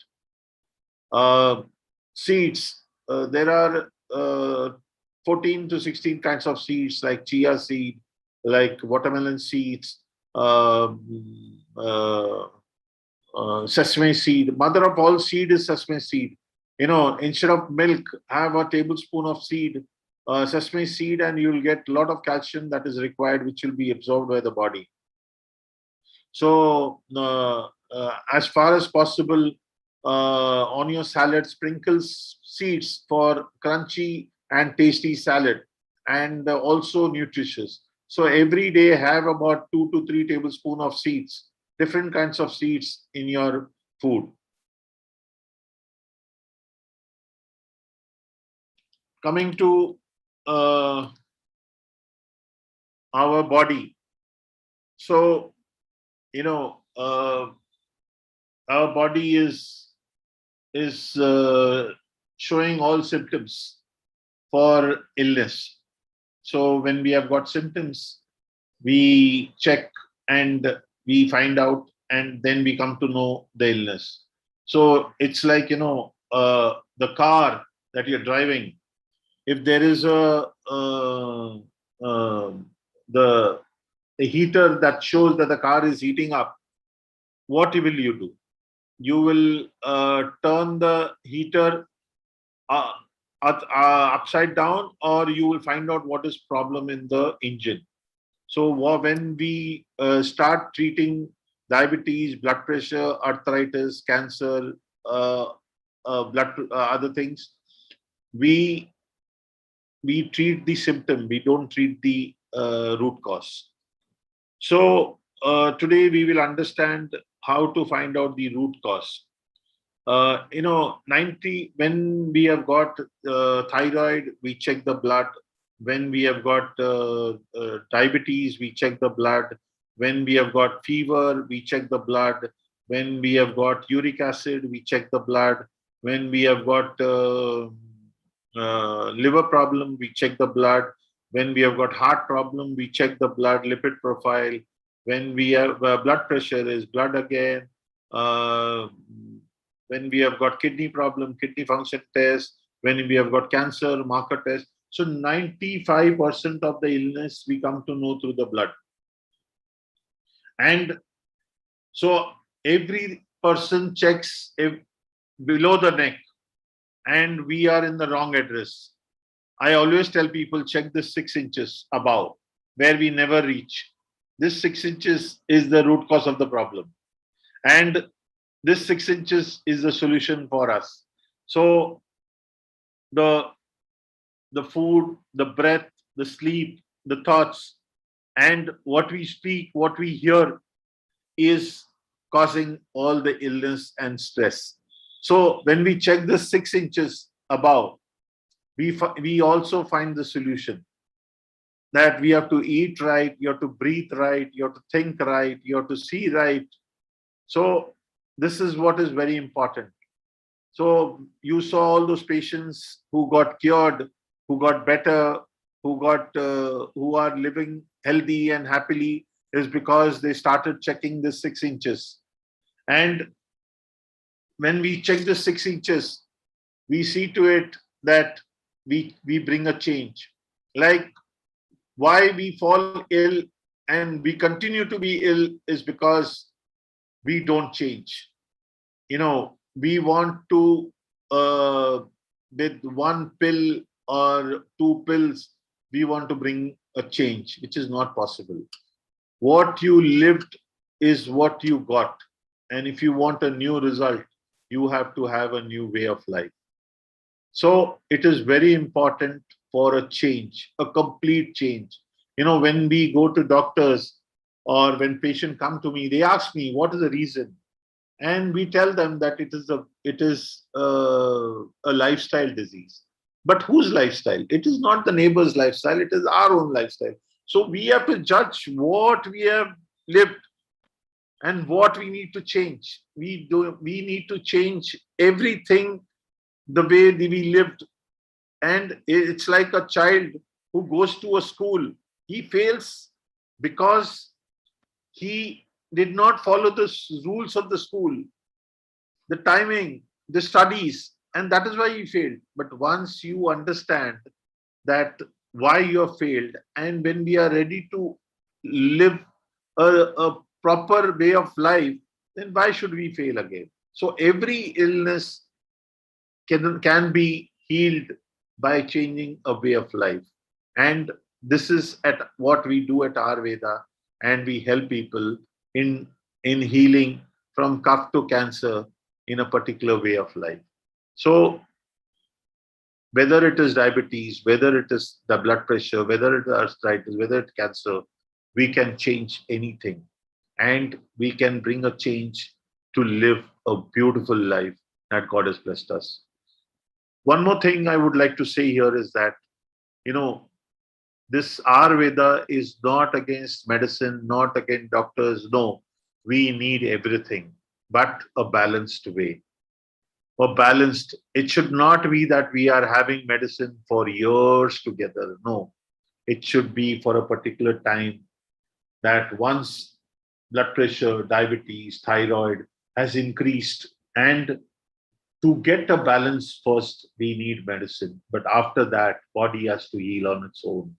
Seeds. There are 14 to 16 kinds of seeds, like chia seed, like watermelon seeds, sesame seed. Mother of all seed is sesame seed. Instead of milk, have a tablespoon of seed, sesame seed, and you'll get a lot of calcium that is required, which will be absorbed by the body. So as far as possible, on your salad, sprinkle seeds for crunchy and tasty salad, and also nutritious. So every day have about 2 to 3 tablespoons of seeds, different kinds of seeds in your food. Coming to our body. So, our body is showing all symptoms for illness. So when we have got symptoms, we check and we find out, and then we come to know the illness. So it's like, the car that you're driving. If there is the a heater that shows that the car is heating up, what will you do? You will turn the heater upside down, or you will find out what is problem in the engine. So when we start treating diabetes, blood pressure, arthritis, cancer, other things, we treat the symptom, we don't treat the root cause. So today we will understand how to find out the root cause. When we have got thyroid, we check the blood. When we have got diabetes, we check the blood. When we have got fever, we check the blood. When we have got uric acid, we check the blood. When we have got liver problem, we check the blood. When we have got heart problem, we check the blood lipid profile. When we have blood pressure, is blood again. When we have got kidney problem, kidney function test. When we have got cancer, marker test. So 95% of the illness we come to know through the blood. And so every person checks below the neck, and we are in the wrong address. I always tell people, check this 6 inches above, where we never reach. This 6 inches is the root cause of the problem. And this 6 inches is the solution for us. So the food, the breath, the sleep, the thoughts, and what we speak, what we hear is causing all the illness and stress. So when we check the 6 inches above, we also find the solution, that we have to eat right, you have to breathe right, you have to think right, you have to see right. So this is what is very important. So you saw all those patients who got cured, who got better, who are living healthy and happily, is because they started checking the 6 inches. And when we check the 6 inches, we see to it that we bring a change. Like, why we fall ill and we continue to be ill is because we don't change. We want to, with 1 pill or 2 pills, we want to bring a change, which is not possible. What you lived is what you got. And if you want a new result, you have to have a new way of life. So it is very important for a change, a complete change. When we go to doctors or when patients come to me, they ask me, what is the reason? And we tell them that it is a lifestyle disease. But whose lifestyle? It is not the neighbor's lifestyle, it is our own lifestyle. So we have to judge what we have lived and what we need to change. We need to change everything, the way we lived. And it's like a child who goes to a school. He fails because he did not follow the rules of the school, the timing, the studies, and that is why he failed. But once you understand that why you have failed, and when we are ready to live a proper way of life, then why should we fail again? So every illness can be healed by changing a way of life. And this is at what we do at AHARVEDA, and we help people in healing from cough to cancer in a particular way of life. So whether it is diabetes, whether it is the blood pressure, whether it is arthritis, whether it's cancer, we can change anything. And we can bring a change to live a beautiful life that God has blessed us. One more thing I would like to say here is that, this AHARVEDA is not against medicine, not against doctors. No, we need everything, but a balanced way. It should not be that we are having medicine for years together. No, it should be for a particular time, that once blood pressure, diabetes, thyroid has increased, and to get a balance, first we need medicine, but after that, body has to heal on its own.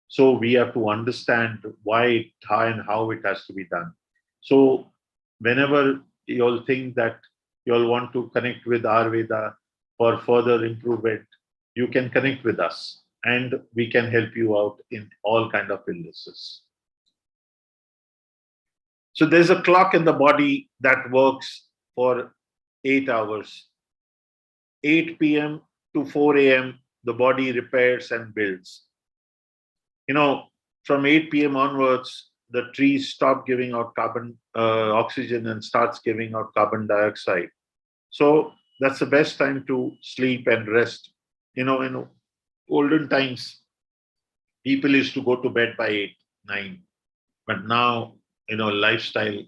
So we have to understand why, how, and how it has to be done. So whenever you'll think that you'll want to connect with Ayurveda for further improvement, you can connect with us and we can help you out in all kind of illnesses. So there's a clock in the body that works for 8 hours. 8 p.m. to 4 a.m., the body repairs and builds. From 8 p.m. onwards, the trees stop giving out oxygen and starts giving out carbon dioxide. So that's the best time to sleep and rest. In olden times, people used to go to bed by 8, 9. But now, lifestyle,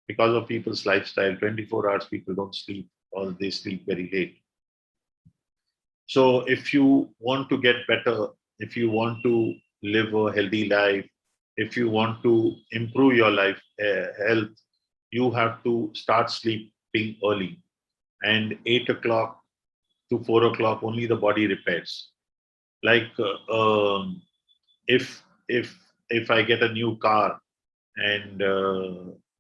because of people's lifestyle, 24 hours people don't sleep, or they sleep very late. So if you want to get better, if you want to live a healthy life, if you want to improve your life health, you have to start sleeping early. And 8 o'clock to 4 o'clock, only the body repairs. Like if I get a new car, and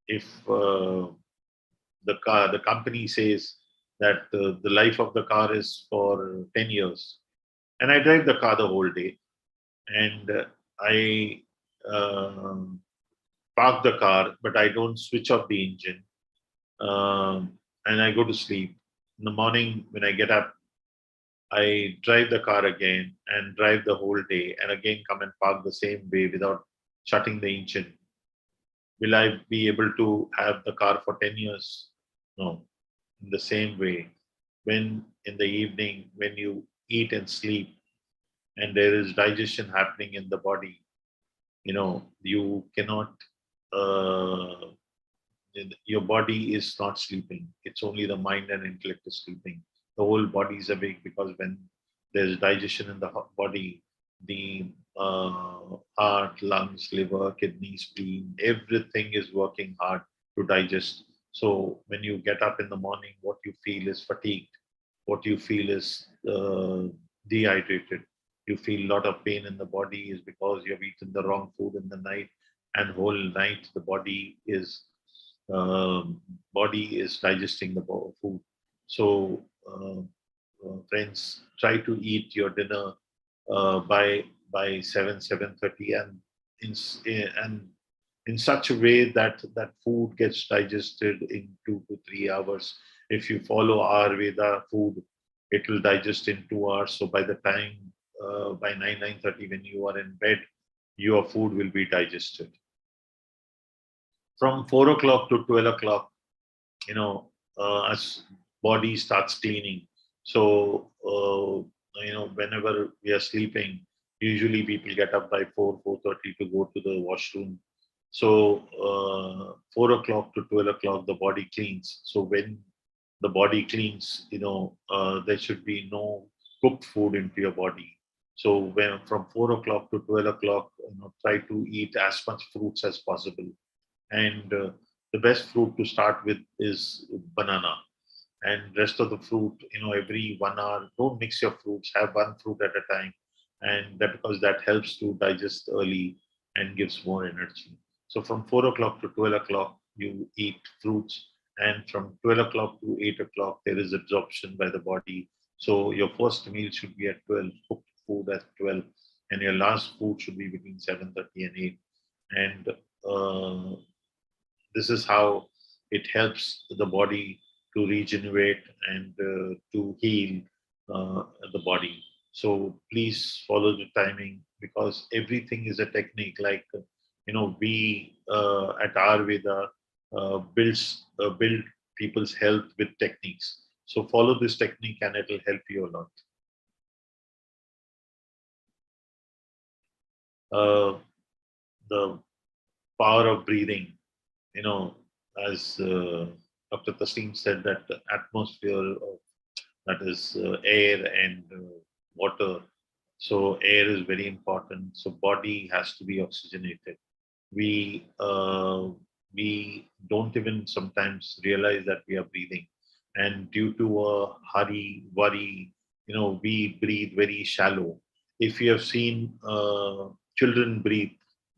if the company says that the life of the car is for 10 years, and I drive the car the whole day, and I park the car, but I don't switch off the engine, and I go to sleep. In the morning, when I get up, I drive the car again and drive the whole day, and again come and park the same way without shutting the engine. Will I be able to have the car for 10 years? No. In the same way, when in the evening, when you eat and sleep, and there is digestion happening in the body, you cannot, your body is not sleeping. It's only the mind and intellect is sleeping. The whole body is awake, because when there's digestion in the body, the heart, lungs, liver, kidneys, spleen, everything is working hard to digest. So when you get up in the morning, what you feel is fatigued, what you feel is dehydrated. You feel a lot of pain in the body is because you've eaten the wrong food in the night, and whole night the body is digesting the food. So friends, try to eat your dinner by 7:30, and in such a way that that food gets digested in 2 to 3 hours. If you follow Ayurveda food, it will digest in 2 hours. So by the time by 9:30 when you are in bed, your food will be digested. From 4 o'clock to 12 o'clock, as body starts cleaning. So whenever we are sleeping, usually people get up by 4:30 to go to the washroom. So 4 o'clock to 12 o'clock, the body cleans. So when the body cleans, there should be no cooked food into your body. So when from 4 o'clock to 12 o'clock, try to eat as much fruits as possible. And the best fruit to start with is banana. And rest of the fruit, every 1 hour, don't mix your fruits, have one fruit at a time. And that, because that helps to digest early and gives more energy. So from 4 o'clock to 12 o'clock, you eat fruits. And from 12 o'clock to 8 o'clock, there is absorption by the body. So your first meal should be at 12, cooked food at 12. And your last food should be between 7:30 and 8. And this is how it helps the body to regenerate and to heal the body. So please follow the timing, because everything is a technique. Like, we at Ayurveda build people's health with techniques. So follow this technique and it will help you a lot. The power of breathing. As Dr. Tasneem said, that the atmosphere of, that is air and water. So air is very important. So body has to be oxygenated. We don't even sometimes realize that we are breathing, and due to a hurry, worry, we breathe very shallow. If you have seen children breathe,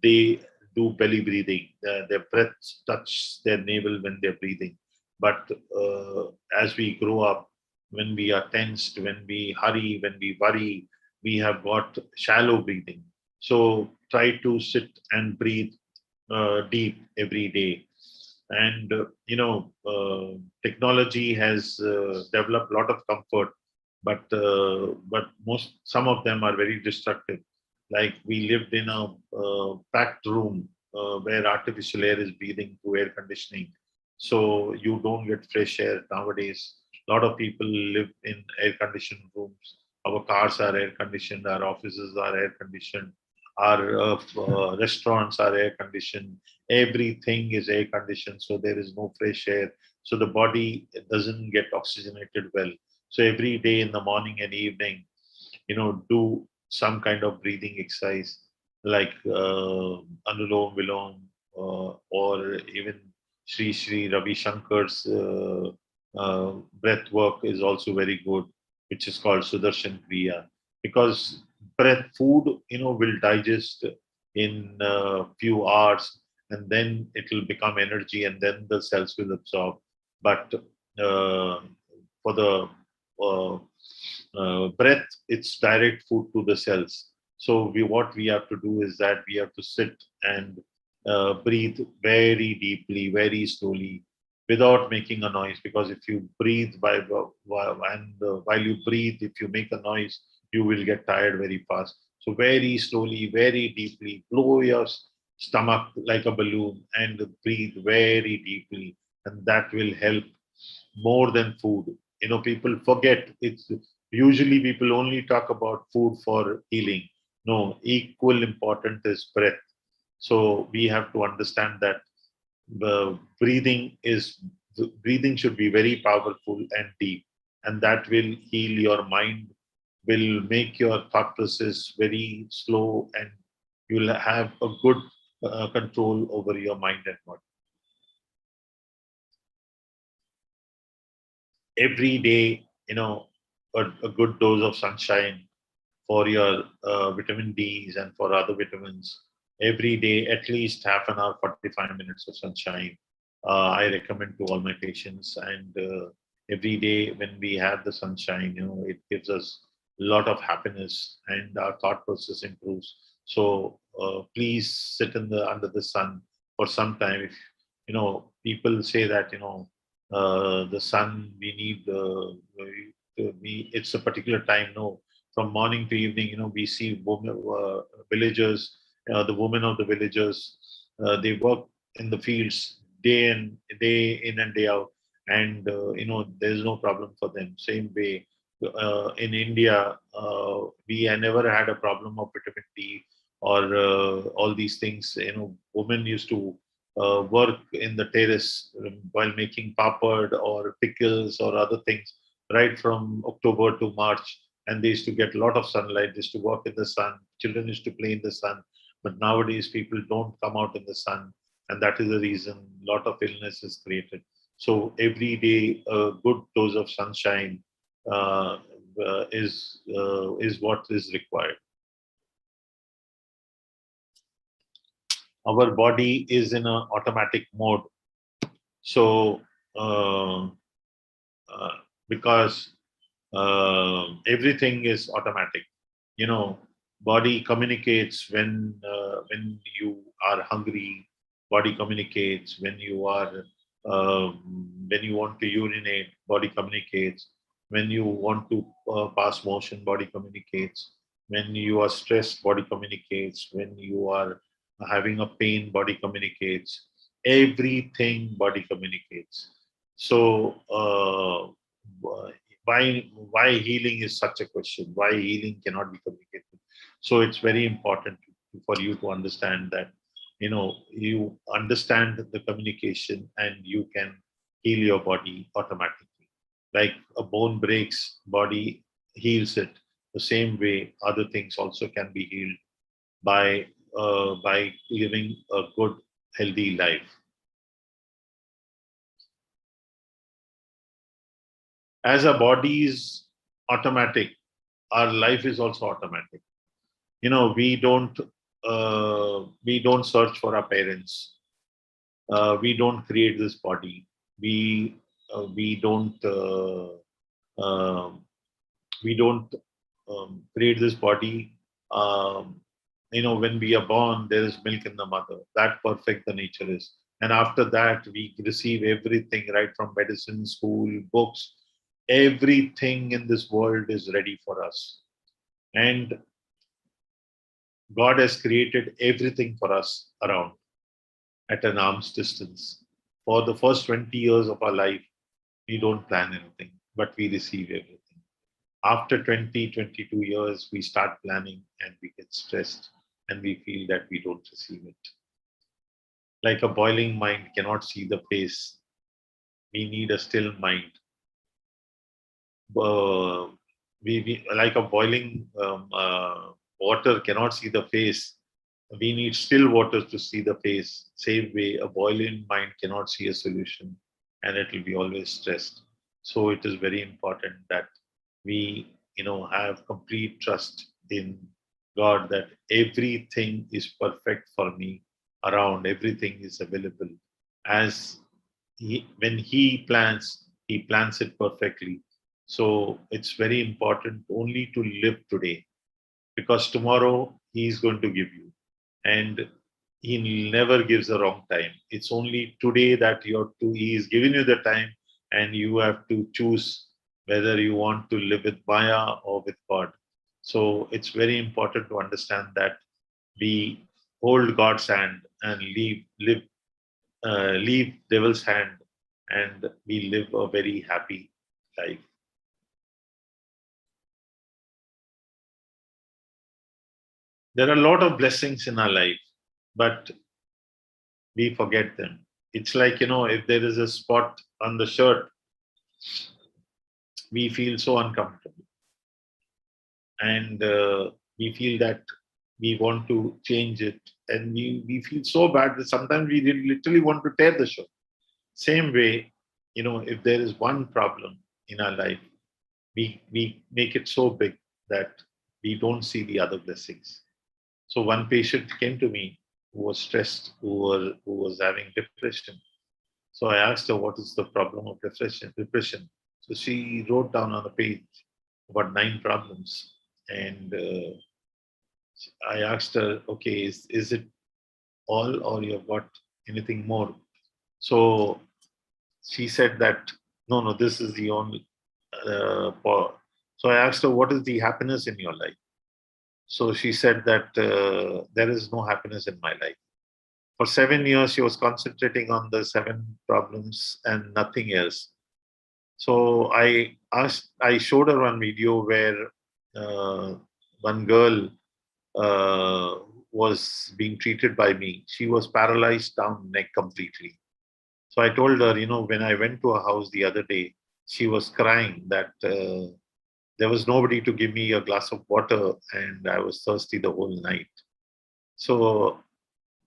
they do belly breathing. Their breath touch their navel when they're breathing. But as we grow up, when we are tensed, when we hurry, when we worry, we have got shallow breathing. So try to sit and breathe deep every day. And technology has developed a lot of comfort, but some of them are very destructive. Like we lived in a packed room where artificial air is breathing through air conditioning, so you don't get fresh air nowadays. A lot of people live in air conditioned rooms. Our cars are air conditioned, our offices are air conditioned, our restaurants are air conditioned, everything is air conditioned, so there is no fresh air, so the body doesn't get oxygenated well. So every day in the morning and evening, do some kind of breathing exercise like Anulom Vilom, or even Sri Ravi Shankar's breath work is also very good, which is called Sudarshan Kriya. Because food, will digest in a few hours, and then it will become energy, and then the cells will absorb. But for the breath, it's direct food to the cells. So what we have to do is that we have to sit and breathe very deeply, very slowly, without making a noise. Because if you breathe while you breathe, if you make a noise, you will get tired very fast. So very slowly, very deeply, blow your stomach like a balloon and breathe very deeply, and that will help more than food. People forget. It's usually people only talk about food for healing. No, equal important is breath. So we have to understand that the breathing should be very powerful and deep, and that will heal your mind, will make your thought process very slow, and you'll have a good control over your mind and body. Every day, a good dose of sunshine for your vitamin Ds and for other vitamins. Every day, at least half an hour, 45 minutes of sunshine. I recommend to all my patients. And every day when we have the sunshine, it gives us a lot of happiness, and our thought process improves. So please sit under the sun for some time. If people say that the sun, we need it's a particular time. No, from morning to evening, we see villagers, the women of the villagers, they work in the fields day in and day out, and there's no problem for them. Same way in India, we never had a problem of vitamin D or all these things. Women used to work in the terrace while making papad or pickles or other things right from October to March, and they used to get a lot of sunlight. They used to walk in the sun. Children used to play in the sun. But nowadays, people don't come out in the sun, and that is the reason a lot of illness is created. So every day, a good dose of sunshine is what is required. Our body is in an automatic mode. So because everything is automatic, body communicates when you are hungry. Body communicates when you want to urinate. Body communicates when you want to pass motion. Body communicates when you are stressed. Body communicates when you are having a pain. Body communicates. Everything body communicates. So why healing is such a question? Why healing cannot be communicated? So it's very important for you to understand that you understand the communication, and you can heal your body automatically. Like a bone breaks, body heals it. The same way, other things also can be healed by living a good, healthy life. As our body is automatic, our life is also automatic. We don't we don't search for our parents. We don't create this body. We don't create this body. When we are born, there is milk in the mother. That perfect the nature is. And after that, we receive everything right from medicine, school, books. Everything in this world is ready for us. And God has created everything for us around at an arm's distance. For the first 20 years of our life, we don't plan anything, but we receive everything. After 20, 22 years, we start planning and we get stressed and we feel that we don't receive it. Like a boiling mind cannot see the face. We need a still mind. Like a boiling water cannot see the face. We need still water to see the face. Same way, a boiling mind cannot see a solution and it will be always stressed. So it is very important that we have complete trust in God that everything is perfect for me around, everything is available. When He plans it perfectly. So it's very important only to live today, because tomorrow He is going to give you. And He never gives the wrong time. It's only today that He is giving you the time, and you have to choose whether you want to live with Maya or with God. So it's very important to understand that we hold God's hand and leave devil's hand, and we live a very happy life. There are a lot of blessings in our life, but we forget them. It's like, if there is a spot on the shirt, we feel so uncomfortable. And we feel that we want to change it. And we feel so bad that sometimes we literally want to tear the shirt. Same way, if there is one problem in our life, we make it so big that we don't see the other blessings. So one patient came to me who was stressed, who was having depression. So I asked her, what is the problem of depression? So she wrote down on a page about 9 problems. And I asked her, okay, is it all, or you've got anything more? So she said that, no, this is the only part. So I asked her, what is the happiness in your life? So she said that there is no happiness in my life. For 7 years, she was concentrating on the 7 problems and nothing else. So I showed her one video where one girl was being treated by me. She was paralyzed down neck completely. So I told her, when I went to her house the other day, she was crying that there was nobody to give me a glass of water and I was thirsty the whole night. So,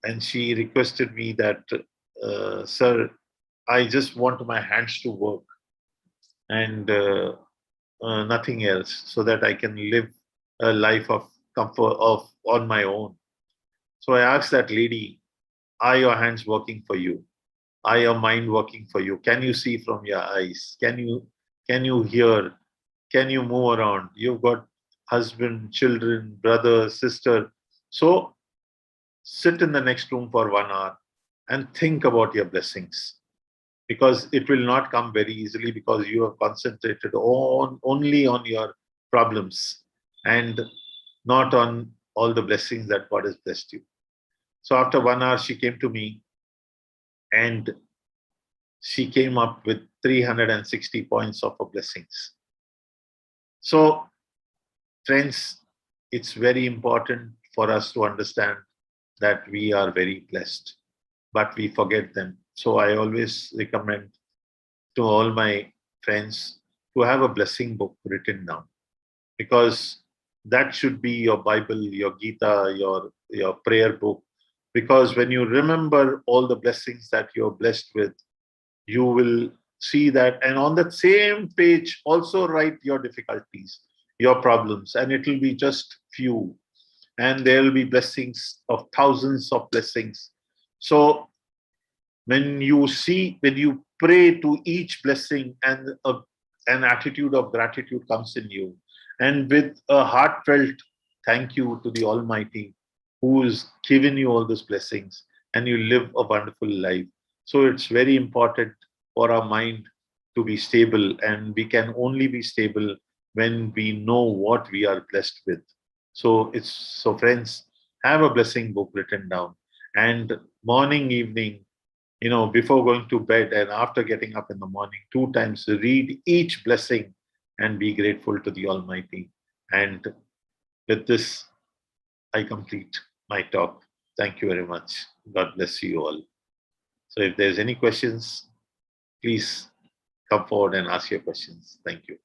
and she requested me that, sir, I just want my hands to work and nothing else, so that I can live a life of comfort on my own. So I asked that lady, are your hands working for you? Are your mind working for you? Can you see from your eyes? Can you hear? Can you move around? You've got husband, children, brother, sister. So sit in the next room for 1 hour and think about your blessings, because it will not come very easily, because you have concentrated only on your problems and not on all the blessings that God has blessed you. So after 1 hour, she came to me and she came up with 360 points of her blessings. So friends, it's very important for us to understand that we are very blessed, but we forget them. So I always recommend to all my friends to have a blessing book written down, because that should be your Bible, your Gita, your prayer book. Because when you remember all the blessings that you're blessed with, you will see that, and on that same page also write your difficulties, your problems, and it will be just few. and there will be blessings of thousands of blessings. So when you pray to each blessing, and an attitude of gratitude comes in you, and with a heartfelt thank you to the Almighty who has given you all these blessings, and you live a wonderful life. So it's very important for our mind to be stable, and we can only be stable when we know what we are blessed with. So friends, have a blessing book written down, and morning, evening, before going to bed and after getting up in the morning, 2 times read each blessing and be grateful to the Almighty. And with this, I complete my talk. Thank you very much. God bless you all. So if there's any questions, please come forward and ask your questions. Thank you.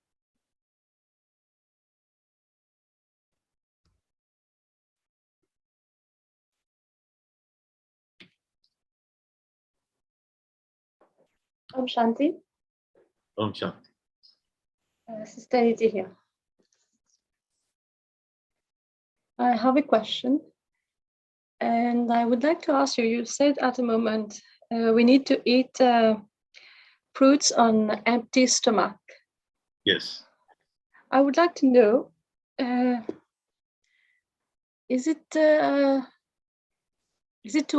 Om Shanti. Om Shanti. Sister Niti here. I have a question, and I would like to ask you, you said at the moment we need to eat fruits on empty stomach. Yes. I would like to know, is it to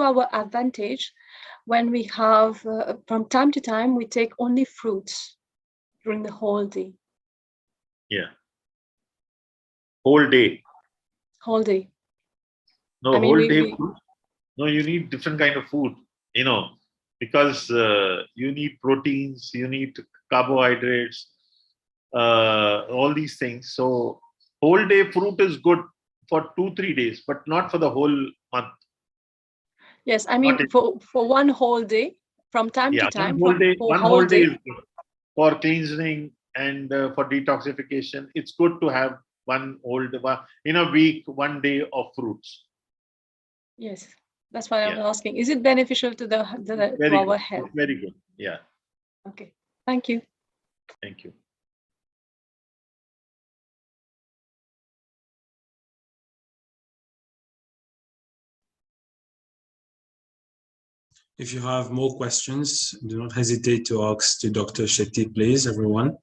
our advantage when we have, from time to time, we take only fruits during the whole day? Yeah. Whole day. Whole day. No, I mean, whole day food. No, you need different kind of food, because you need proteins, you need carbohydrates, all these things. So whole day fruit is good for 2-3 days, but not for the whole month. Yes, I mean for one whole day, from time to time. One whole day is good for cleansing and for detoxification. It's good to have in a week, 1 day of fruits. Yes, that's why I was asking. Is it beneficial to to our health? It's very good. Yeah. Okay. Thank you. Thank you. If you have more questions, do not hesitate to ask to Dr. Shetty, please, everyone.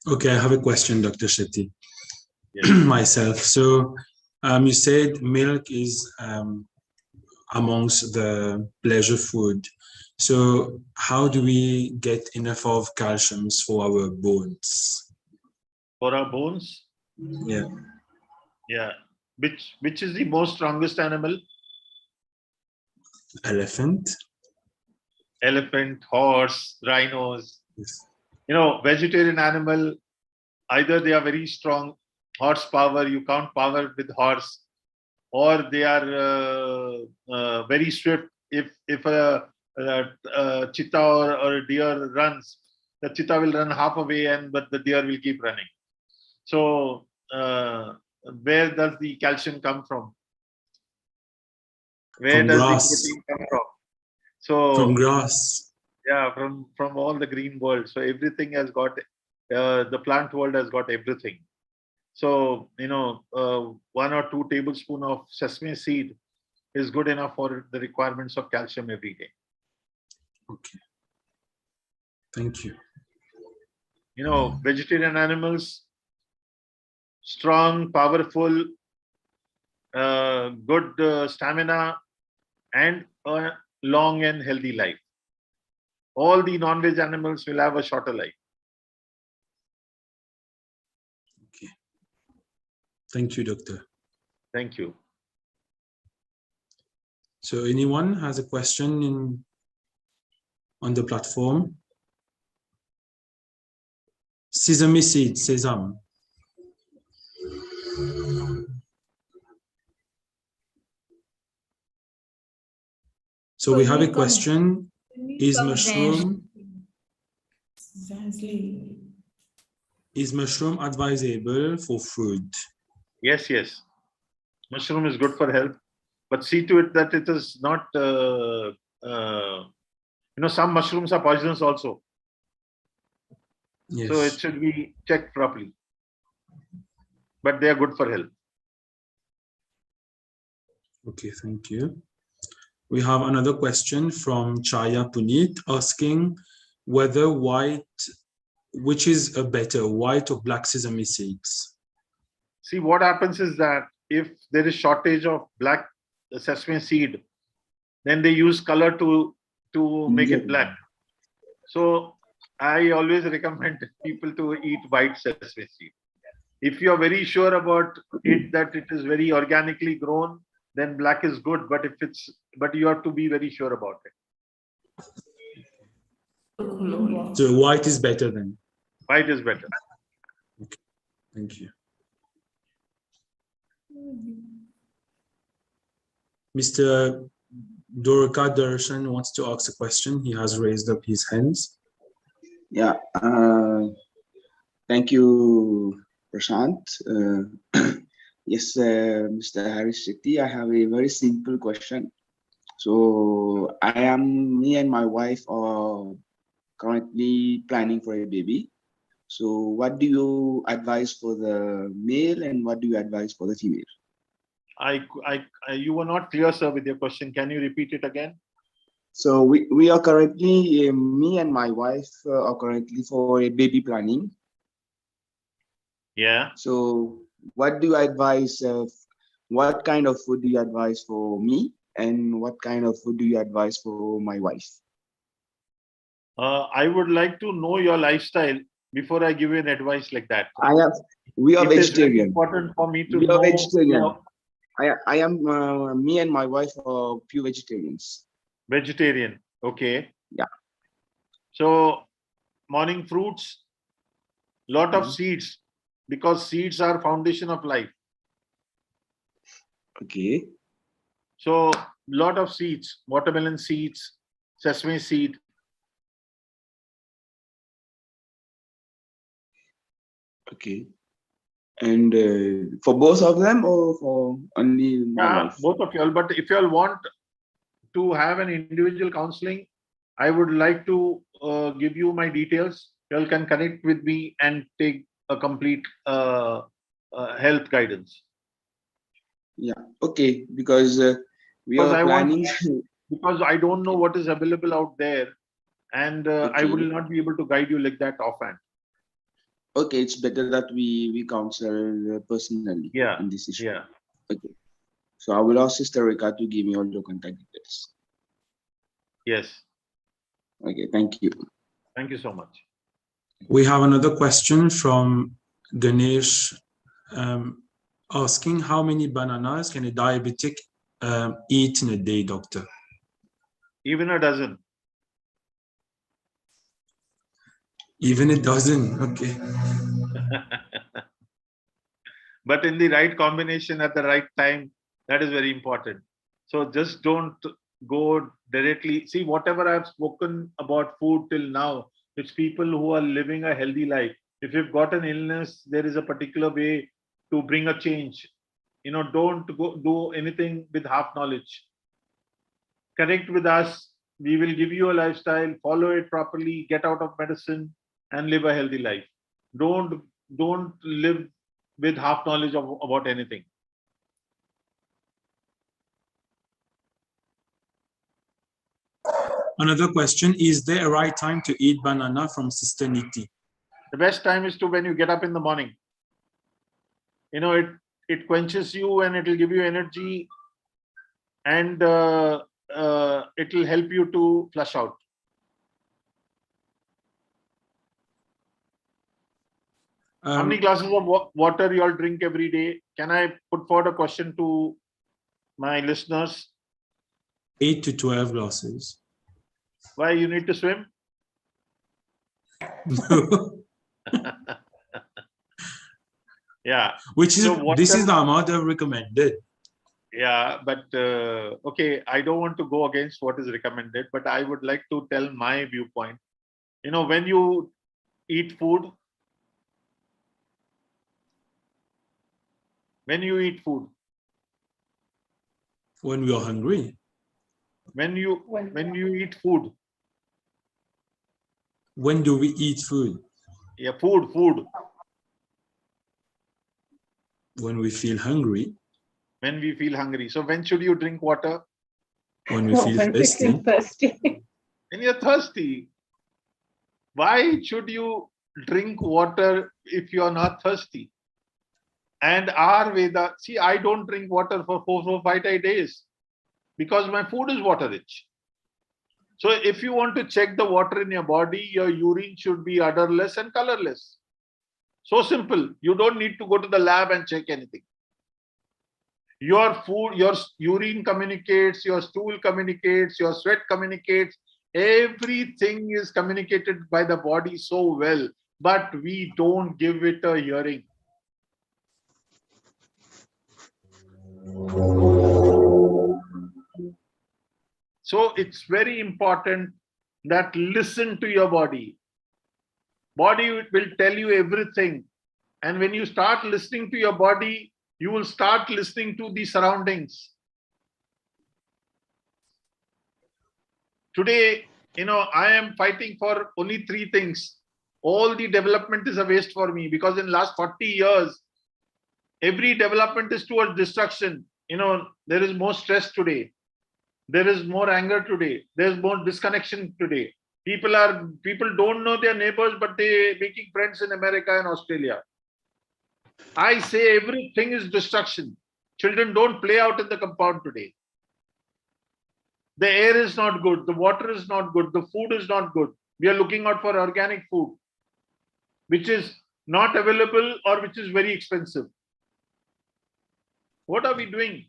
Okay, I have a question, Dr. Shetty. Yes. Myself. So you said milk is amongst the pleasure food. So how do we get enough of calcium for our bones? For our bones? Yeah. Yeah. Which is the most strongest animal? Elephant. Elephant, horse, rhinos. Yes. Vegetarian animal, either they are very strong, horsepower, you count power with horse, or they are very swift. If a cheetah or a deer runs, the cheetah will run half away, but the deer will keep running. So where does the calcium come from? Where from does grass. The protein come from? So from grass. Yeah, from all the green world. So everything has got, the plant world has got everything. So 1 or 2 tablespoons of sesame seed is good enough for the requirements of calcium every day. Okay. Thank you. Vegetarian animals, strong, powerful, good stamina, and a long and healthy life. All the non-veg animals will have a shorter life. Okay. Thank you, doctor. Thank you. So anyone has a question on the platform? Sesame seed, sesame. So we have a question. Is mushroom? Is mushroom advisable for food? Yes, yes. Mushroom is good for health, but see to it that it is not, some mushrooms are poisonous also. Yes. So it should be checked properly. But they are good for health. Okay, thank you. We have another question from Chaya Puneet asking whether which is a better, white or black sesame seeds? See, what happens is that if there is shortage of black sesame seed, then they use color to make it black. So I always recommend people to eat white sesame seed. If you are very sure about it, that it is very organically grown, then black is good. But you have to be very sure about it. So white is better then? White is better. Okay, thank you. Mr. Dorka Darshan wants to ask a question. He has raised up his hands. Yeah, thank you, Prashant. Yes, Mr. Harish Shetty, I have a very simple question. So me and my wife are currently planning for a baby. So what do you advise for the male and what do you advise for the female? You were not clear, sir, with your question. Can you repeat it again? So we are currently, me and my wife are currently for a baby planning. Yeah. So what do you advise? What kind of food do you advise for me, and what kind of food do you advise for my wife? I would like to know your lifestyle before I give you an advice like that. We are it vegetarian. Is very important for me to we know. Are vegetarian. I am. Me and my wife are pure vegetarians. Vegetarian. Okay. Yeah. So morning fruits, lot of seeds, because seeds are foundation of life. Okay. So lot of seeds, watermelon seeds, sesame seed. Okay. And for both of them or for only my wife? Both of you all. But if you all want to have an individual counseling, I would like to give you my details. You all can connect with me and take a complete health guidance. Yeah. Okay. Because we are planning. Because I don't know what is available out there, and I will not be able to guide you like that offhand. Okay, it's better that we counsel personally in this issue. Yeah. Okay. So I will ask Sister Rika to give me all the contact details. Yes. Okay, thank you. Thank you so much. We have another question from Ganesh asking how many bananas can a diabetic eat in a day, doctor? Even a dozen. Even a dozen, okay. But in the right combination at the right time, that is very important. So just don't go directly. See, whatever I've spoken about food till now, it's people who are living a healthy life. If you've got an illness, there is a particular way to bring a change. Don't go do anything with half knowledge. Connect with us. We will give you a lifestyle, follow it properly, get out of medicine, and live a healthy life. Don't live with half knowledge about anything. Another question, is there a right time to eat banana from Sister Niti? The best time is when you get up in the morning. It quenches you and it will give you energy, and it will help you to flush out. How many glasses of water you all drink every day? Can I put forward a question to my listeners? 8 to 12 glasses. Why, you need to swim? Yeah. Which is, this is the amount I've recommended. Yeah, but okay, I don't want to go against what is recommended, but I would like to tell my viewpoint. When you eat food, When you eat food. When we are hungry. When you eat food. When do we eat food? Yeah, food. When we feel hungry. When we feel hungry. So when should you drink water? When we feel thirsty. When you're thirsty. Why should you drink water if you are not thirsty? And AHARVEDA, see, I don't drink water for 5 days because my food is water rich. So if you want to check the water in your body, your urine should be odorless and colorless. So simple. You don't need to go to the lab and check anything. Your food, your urine communicates, your stool communicates, your sweat communicates. Everything is communicated by the body so well, but we don't give it a hearing. So it's very important that listen to your body. Body will tell you everything. And when you start listening to your body, you will start listening to the surroundings. Today, I am fighting for only 3 things. All the development is a waste for me because in last 40 years, every development is towards destruction. There is more stress today. There is more anger today. There's more disconnection today. People don't know their neighbors, but they're making friends in America and Australia. I say everything is destruction. Children don't play out in the compound today. The air is not good. The water is not good. The food is not good. We are looking out for organic food, which is not available or which is very expensive. What are we doing?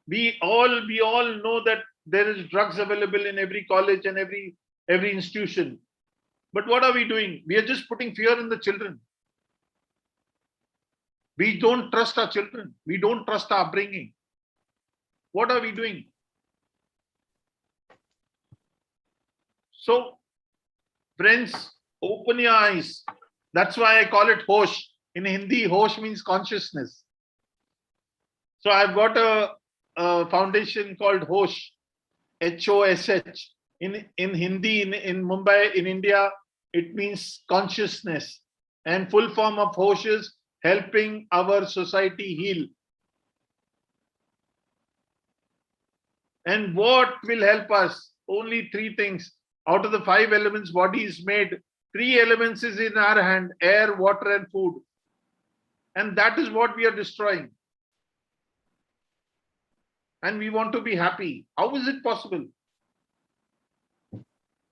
We all know that there is drugs available in every college and every institution. But what are we doing? We are just putting fear in the children. We don't trust our children. We don't trust our upbringing. What are we doing? So, friends, open your eyes. That's why I call it Hosh. In Hindi, Hosh means consciousness. So I've got a foundation called Hosh, H-O-S-H. In Hindi, in Mumbai, in India, it means consciousness. And full form of Hosh is helping our society heal. And what will help us? Only 3 things. Out of the 5 elements body is made, 3 elements is in our hand: air, water, and food. And that is what we are destroying. And we want to be happy. How is it possible?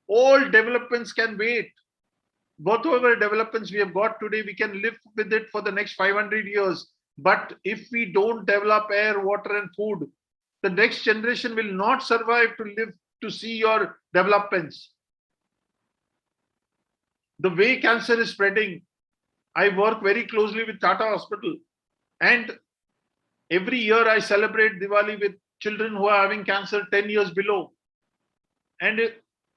All developments can wait. Whatever developments we have got today, we can live with it for the next 500 years. But if we don't develop air, water, and food, the next generation will not survive to live to see your developments. The way cancer is spreading, I work very closely with Tata Hospital. And every year I celebrate Diwali with children who are having cancer 10 years below. And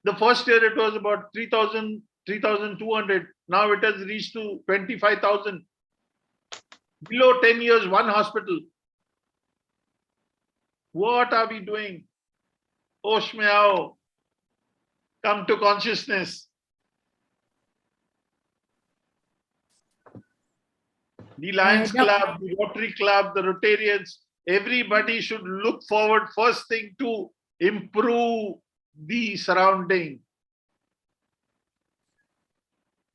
the first year it was about 3,000, 3,200. Now it has reached to 25,000. Below 10 years, 1 hospital. What are we doing? Hosh mein aao. Come to consciousness. The Lions Club, the Rotary Club, the Rotarians, everybody should look forward first thing to improve the surrounding.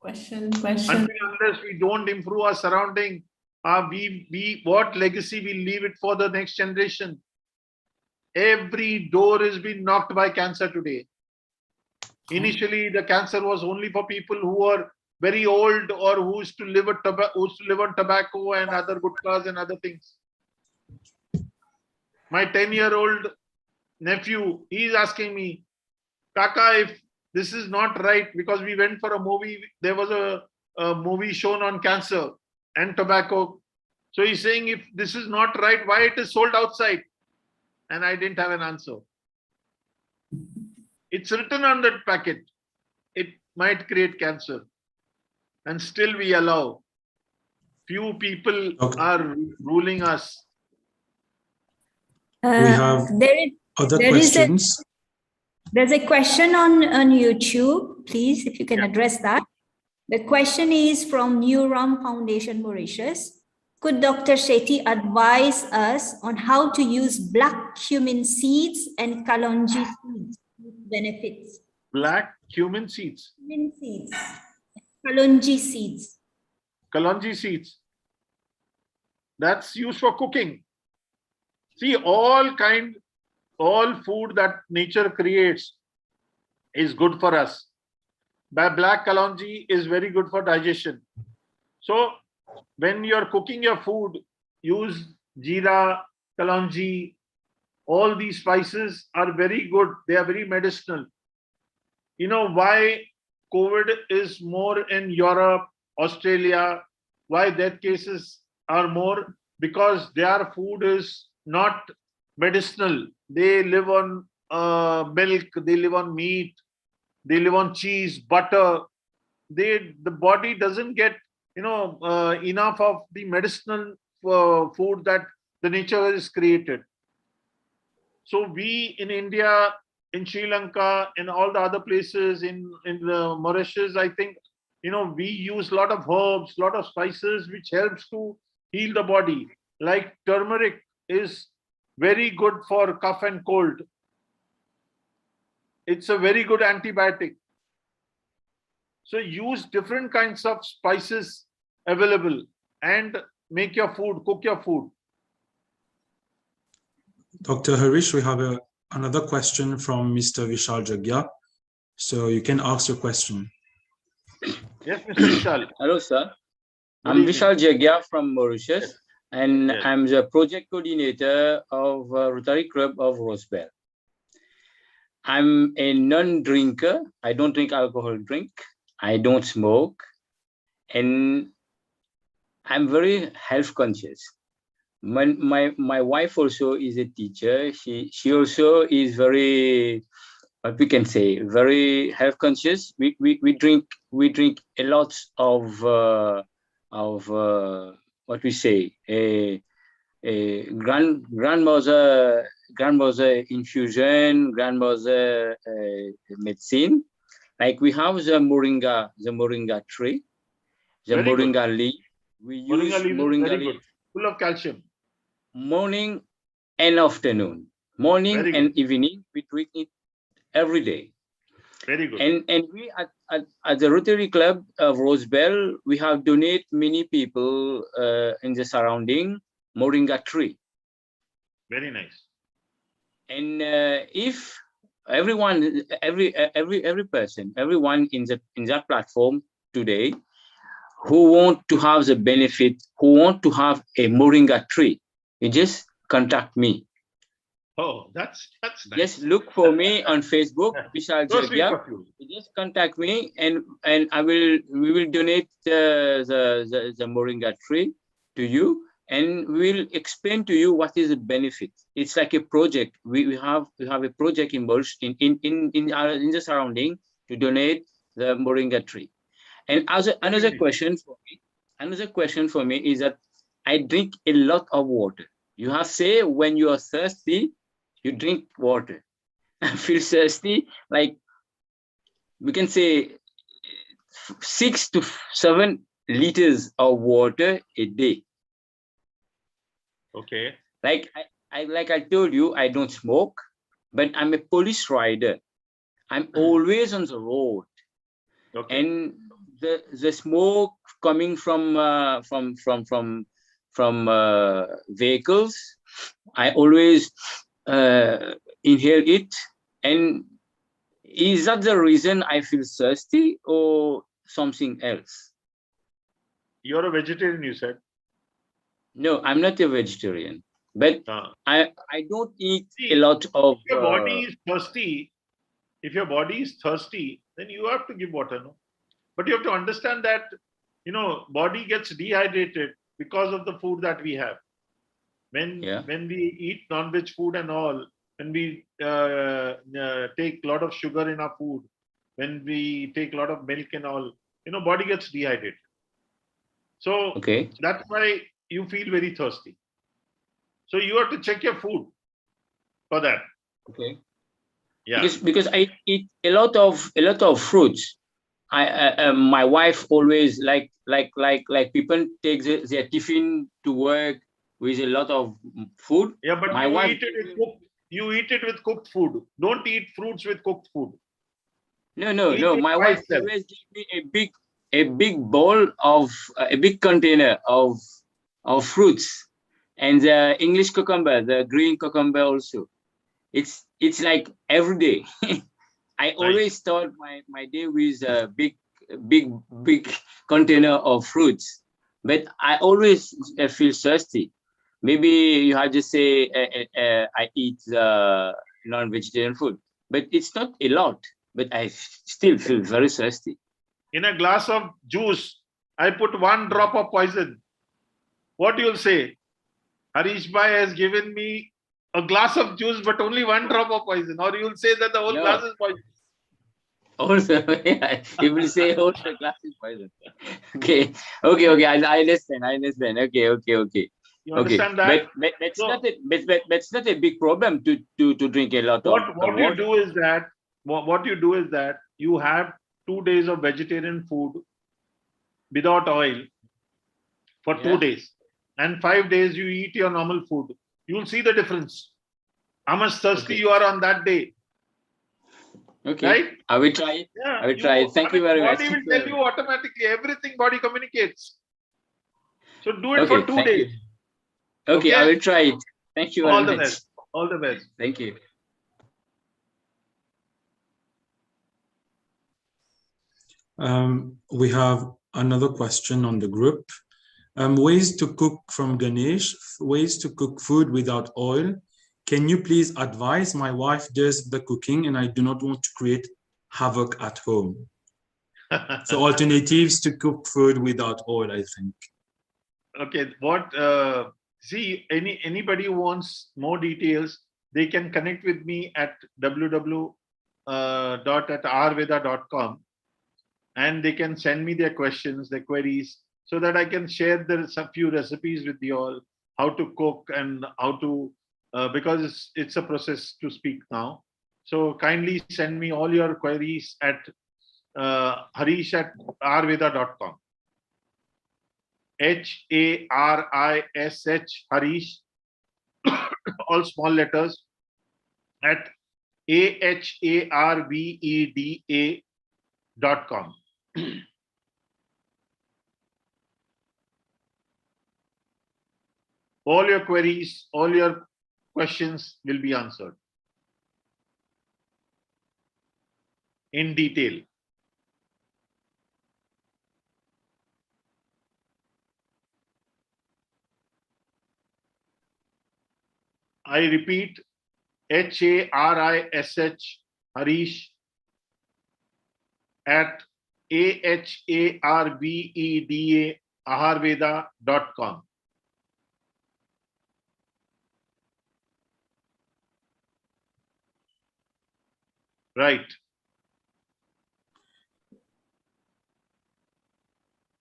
Question. Unless we don't improve our surrounding, what legacy we leave it for the next generation? Every door has been knocked by cancer today. Initially, the cancer was only for people who were very old or who used to live on tobacco and other gutkhas and other things. My 10-year-old nephew, he is asking me, Kaka, if this is not right, because we went for a movie, there was a movie shown on cancer and tobacco. So he's saying, if this is not right, why it is sold outside? And I didn't have an answer. It's written on that packet. It might create cancer. And still we allow. few people are ruling us. We have other questions. There's a question on YouTube. Please, if you can address that. The question is from Neuron Foundation, Mauritius. Could Dr. Shetty advise us on how to use black cumin seeds and kalonji seeds benefits? Black cumin seeds. Cumin seeds. Kalonji seeds. Kalonji seeds. That's used for cooking. See, all food that nature creates is good for us. Black kalonji is very good for digestion. So when you're cooking your food, use jeera, kalonji. All these spices are very good. They are very medicinal. You know why COVID is more in Europe, Australia, why death cases are more? Because their food is not medicinal. They live on milk, they live on meat, they live on cheese, butter. The body doesn't get enough of the medicinal food that the nature has created. So we in India, in Sri Lanka, in all the other places, in the Mauritius, I think, we use a lot of herbs, a lot of spices, which helps to heal the body. Like turmeric is very good for cough and cold. It's a very good antibiotic. So use different kinds of spices available and make your food, cook your food. Dr. Harish, we have another question from Mr. Vishal Jagya. So you can ask your question. Yes, Mr. Vishal. Hello, sir. I'm Vishal Jagya from Mauritius, and I'm the project coordinator of Rotary Club of Rosebell. I'm a non-drinker. I don't drink alcohol drink. I don't smoke. And I'm very health conscious. My wife also is a teacher. She also is very, what we can say, very health conscious. We drink a lot of what we say, a grandmother infusion, grandmother medicine. Like we have the moringa tree, the Very moringa good. leaf. We use moringa leaf, full of calcium. Morning and afternoon, morning and evening. We drink it every day. Very good. And we at the Rotary Club of Rosebell, we have donated many people in the surrounding moringa tree. Very nice. And if everyone, every person, everyone in that platform today who want to have the benefit, who want to have a moringa tree, you just contact me. Oh, that's nice. Just look for me on Facebook, Vishal Jagya. Just contact me, and we will donate the moringa tree to you, and we'll explain to you what is the benefit. It's like a project. We have a project involved in the surrounding to donate the moringa tree. And another question for me is that I drink a lot of water. You have say when you are thirsty, you drink water. I feel thirsty, like we can say 6 to 7 liters of water a day. Okay. Like I told you, I don't smoke, but I'm a police rider. I'm always on the road. Okay. And the smoke coming from vehicles, I always inhale it. And is that the reason I feel thirsty or something else? You're a vegetarian, you said. No, I'm not a vegetarian, but I don't eat a lot of. If your body is thirsty, then you have to give water, no? But you have to understand that, body gets dehydrated because of the food that we have. When we eat non-veg food and all, when we take a lot of sugar in our food, when we take a lot of milk and all, body gets dehydrated. So that's why you feel very thirsty. So you have to check your food for that. Okay. Yeah. Because I eat a lot of fruits. My wife always like people take their tiffin to work with a lot of food. Yeah, but my you wife eat it with cooked. You eat it with cooked food. Don't eat fruits with cooked food. No. My wife always gives me a big bowl of a big container of fruits, and the English cucumber, the green cucumber also. It's like every day. I always start my day with a big container of fruits, but I always feel thirsty. Maybe you have to say I eat non-vegetarian food, but it's not a lot. But I still feel very thirsty. In a glass of juice, I put 1 drop of poison. What you'll say? Harish Bhai has given me a glass of juice, but only 1 drop of poison. Or you'll say that the whole glass is poison. Also, yeah, you will say whole glass is poison. Okay. I understand. Okay. You understand that? But that's not a big problem to drink a lot of water. What you do is that you have 2 days of vegetarian food without oil for 2 days, and 5 days you eat your normal food. You'll see the difference. How much thirsty you are on that day. Okay. Right? I will try it. Yeah, I will try it. Thank you very much. Body will tell you automatically. Everything body communicates. So do it for 2 days. Okay, I will try it. Thank you very much. All the best. All the best. Thank you. We have another question on the group. Ways to cook from Ganesh, ways to cook food without oil. Can you please advise? My wife does the cooking and I do not want to create havoc at home. So alternatives to cook food without oil, I think. Okay, see, anybody who wants more details, they can connect with me at www.aharveda.com, and they can send me their questions, their queries, so that I can share a few recipes with you all, how to cook and how to, because it's a process to speak now. So kindly send me all your queries at harish@aharveda.com. HARISH, Harish, all small letters, at AHARVEDA.com. All your queries, all your questions will be answered in detail. I repeat, HARISH, Harish, at AHARVEDA, AHARVEDA.com. Right.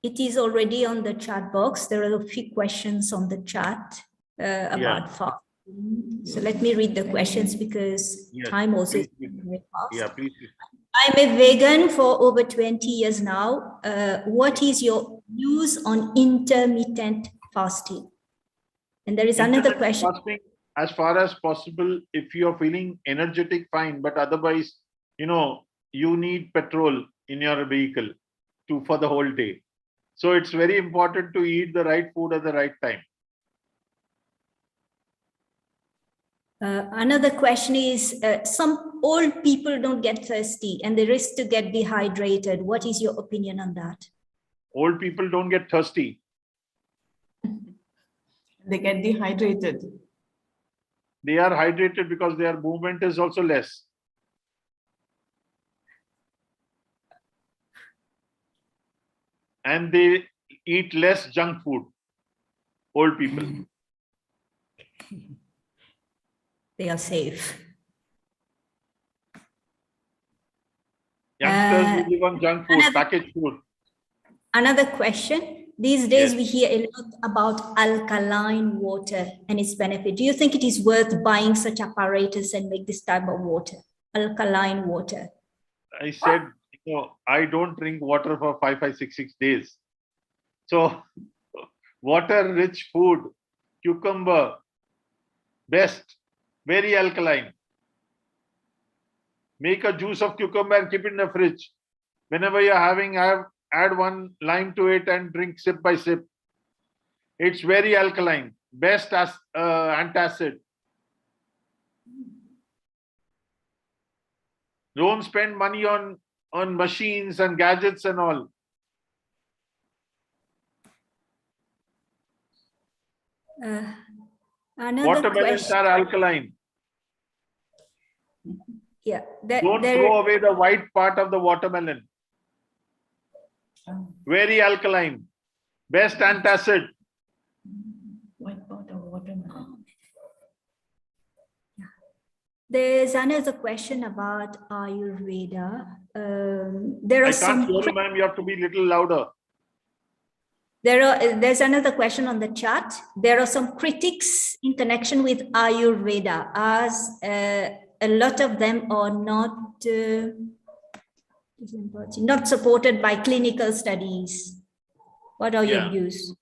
It is already on the chat box. There are a few questions on the chat about fasting. So let me read the questions because time also is very fast. Yeah, please. I'm a vegan for over 20 years now. What is your views on intermittent fasting? And there is another question. Fasting, as far as possible, if you're feeling energetic, fine. But otherwise, you need petrol in your vehicle for the whole day. So it's very important to eat the right food at the right time. Another question is, some old people don't get thirsty and they risk to get dehydrated. What is your opinion on that? Old people don't get thirsty. They get dehydrated. They are hydrated because their movement is also less. And they eat less junk food. Old people. They are safe. Youngsters who live on junk food, packaged food. Another question. these days Yes. we hear a lot about alkaline water and its benefit. Do you think it is worth buying such apparatus and make this type of water, alkaline water? I said, I don't drink water for 5, 6 days. So water-rich food, cucumber, best, very alkaline. Make a juice of cucumber and keep it in the fridge. Whenever you're having, add one lime to it and drink sip by sip. It's very alkaline, best as antacid. Don't spend money on machines and gadgets and all. Watermelons question. are alkaline. Yeah. Don't throw away the white part of the watermelon. Very alkaline. Best antacid. White part of watermelon. There's another question about Ayurveda. There are I can't hear you, ma'am. You have to be a little louder. There's another question on the chat. There are some critics in connection with Ayurveda, as a lot of them are not supported by clinical studies. What are your views?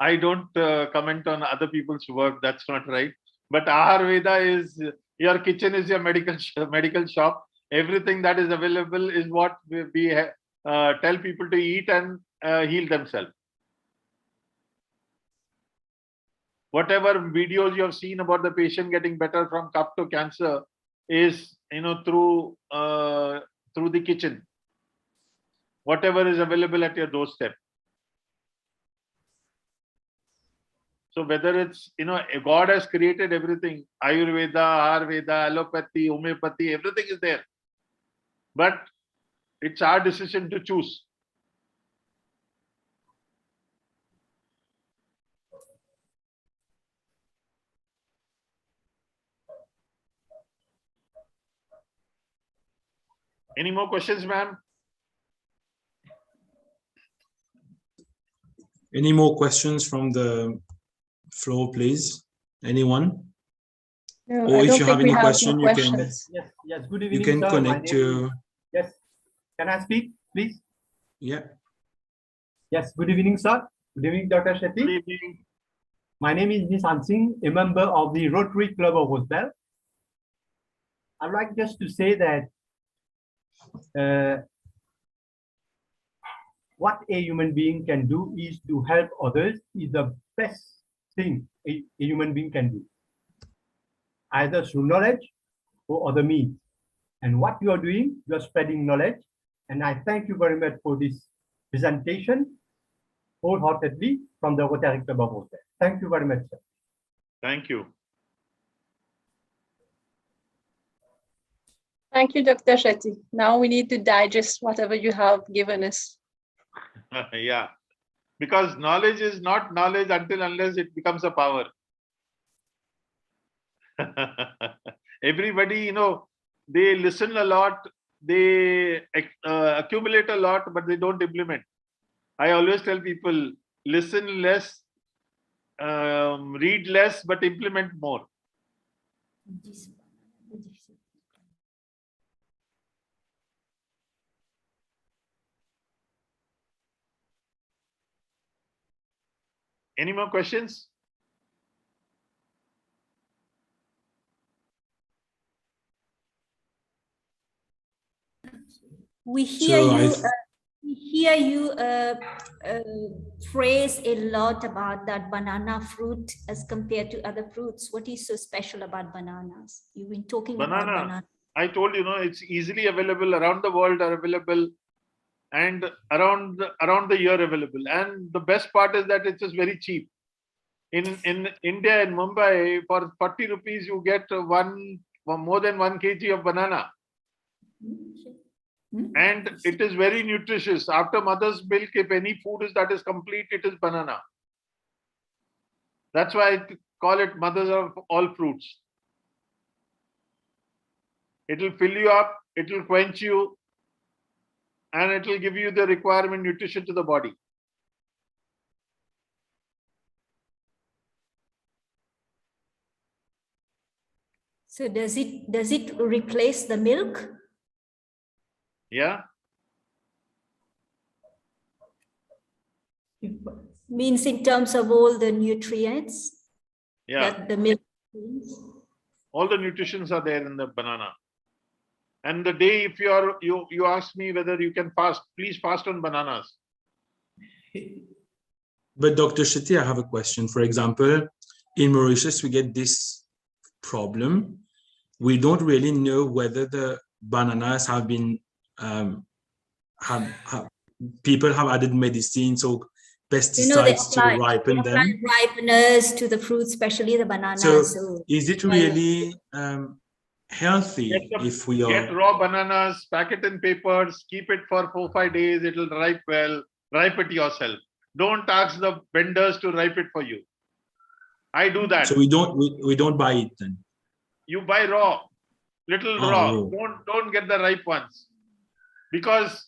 I don't comment on other people's work. That's not right. But AHARVEDA is, your kitchen is your medical shop. Everything that is available is what we tell people to eat and heal themselves. Whatever videos you have seen about the patient getting better from cup to cancer is, through the kitchen. Whatever is available at your doorstep. So whether it's, God has created everything, Ayurveda, Ayurveda, allopathy, homeopathy, everything is there. But it's our decision to choose. Any more questions, ma'am? Any more questions from the floor, please? Anyone? No, Or I if don't you think have any we have question, more you can. questions. Yes. Good evening, You can sir. connect to. Yes. Can I speak, please? Yeah. Yes. Good evening, sir. Good evening, Dr. Shetty. Good evening. My name is Nishan Singh, a member of the Rotary Club of Rosebell. I'd like just to say that what a human being can do is to help others is the best thing a human being can do, either through knowledge or other means. And what you are doing, you are spreading knowledge. And I thank you very much for this presentation, wholeheartedly, from the Rotary Club of Rosebell. Thank you very much, sir. Thank you. Thank you, Dr. Shetty. Now we need to digest whatever you have given us. Yeah, because knowledge is not knowledge unless it becomes a power. Everybody, they listen a lot, they accumulate a lot, but they don't implement. I always tell people, listen less, read less, but implement more. Any more questions? We hear you phrase a lot about that banana fruit as compared to other fruits. What is so special about bananas? You've been talking about banana. I told you, it's easily available around the world, are available, and around the year available. And the best part is that it's just very cheap. In India, in Mumbai, for 40 rupees, you get more than 1 kg of banana. And it is very nutritious. After mother's milk, if any food that is complete, it is banana. That's why I call it mothers of all fruits. It will fill you up. It will quench you. and it will give you the requirement nutrition to the body. So does it replace the milk? Yeah. Means in terms of all the nutrients that the milk brings? All the nutritions are there in the banana. And the day if you ask me whether you can fast, please fast on bananas. But Dr. Shetty, I have a question. For example, in Mauritius, we get this problem. We don't really know whether the bananas have been, people have added medicines or pesticides to ripen them. Ripeners to the fruit, especially the bananas. So is it really healthy if we are... Get raw bananas, pack it in papers, keep it for 4-5 days, it will ripe well, ripe it yourself. Don't ask the vendors to ripe it for you. I do that. So we don't buy it then? You buy raw, raw. Don't get the ripe ones. Because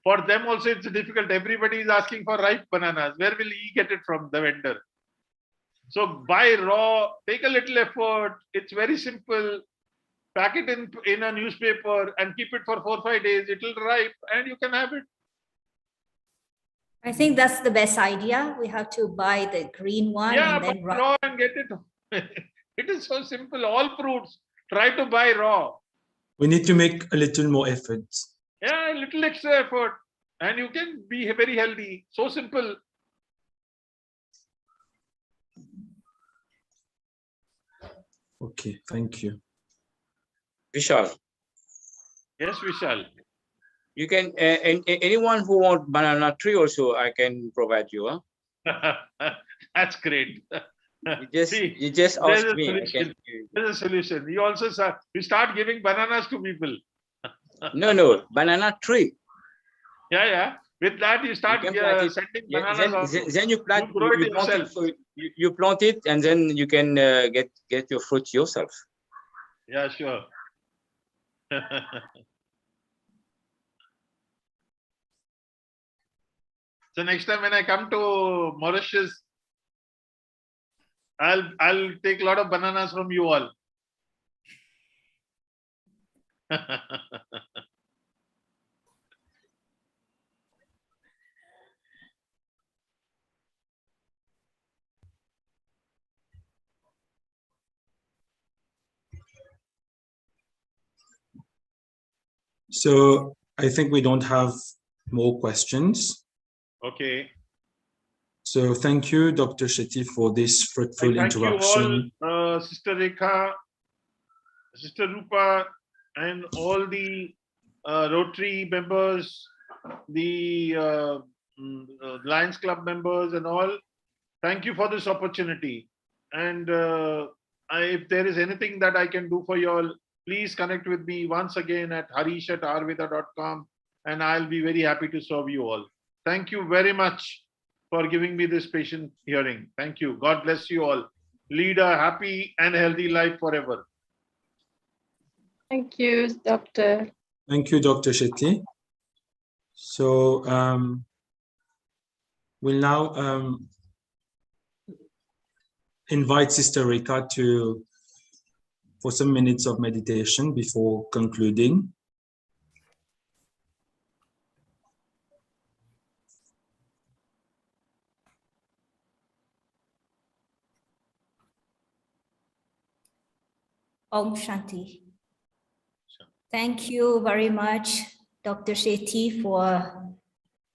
for them also it's difficult. Everybody is asking for ripe bananas. Where will he get it from, the vendor? So buy raw, take a little effort. It's very simple. Pack it in a newspaper and keep it for 4-5 days. It will ripe and you can have it. I think that's the best idea. We have to buy the green one and then raw and get it. It is so simple. All fruits, try to buy raw. We need to make a little more effort. Yeah, a little extra effort. And you can be very healthy. So simple. Okay, thank you. Vishal. Yes, Vishal. You can, anyone who wants banana tree also, I can provide you. Huh? That's great. You just ask me. There's a solution. You also start giving bananas to people. No, banana tree. Yeah. With that, you start sending bananas. Then you plant, you plant it. So you plant it, and then you can get your fruit yourself. Yeah, sure. So next time when I come to Mauritius, I'll take a lot of bananas from you all. So I think we don't have more questions. Okay. So thank you, Dr. Shetty, for this fruitful interaction. Thank you all, Sister Rekha, Sister Rupa, and all the Rotary members, the Lions Club members and all. Thank you for this opportunity. And if there is anything that I can do for you all, please connect with me once again at harish@aharveda.com, and I'll be very happy to serve you all. Thank you very much for giving me this patient hearing. Thank you. God bless you all. Lead a happy and healthy life forever. Thank you, Doctor. Thank you, Dr. Shetty. So we'll now invite Sister Rekha for some minutes of meditation before concluding. Om Shanti. Thank you very much, Dr. Shetty, for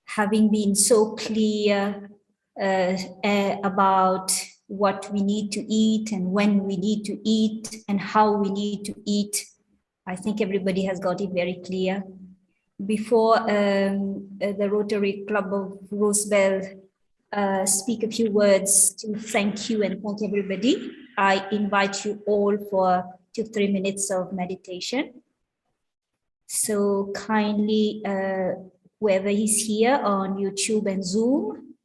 having been so clear about what we need to eat and when we need to eat and how we need to eat. I think everybody has got it very clear. Before the Rotary Club of Rosebell speak a few words to thank you and thank everybody, I invite you all for 2-3 minutes of meditation. So kindly, whoever is here on YouTube and Zoom,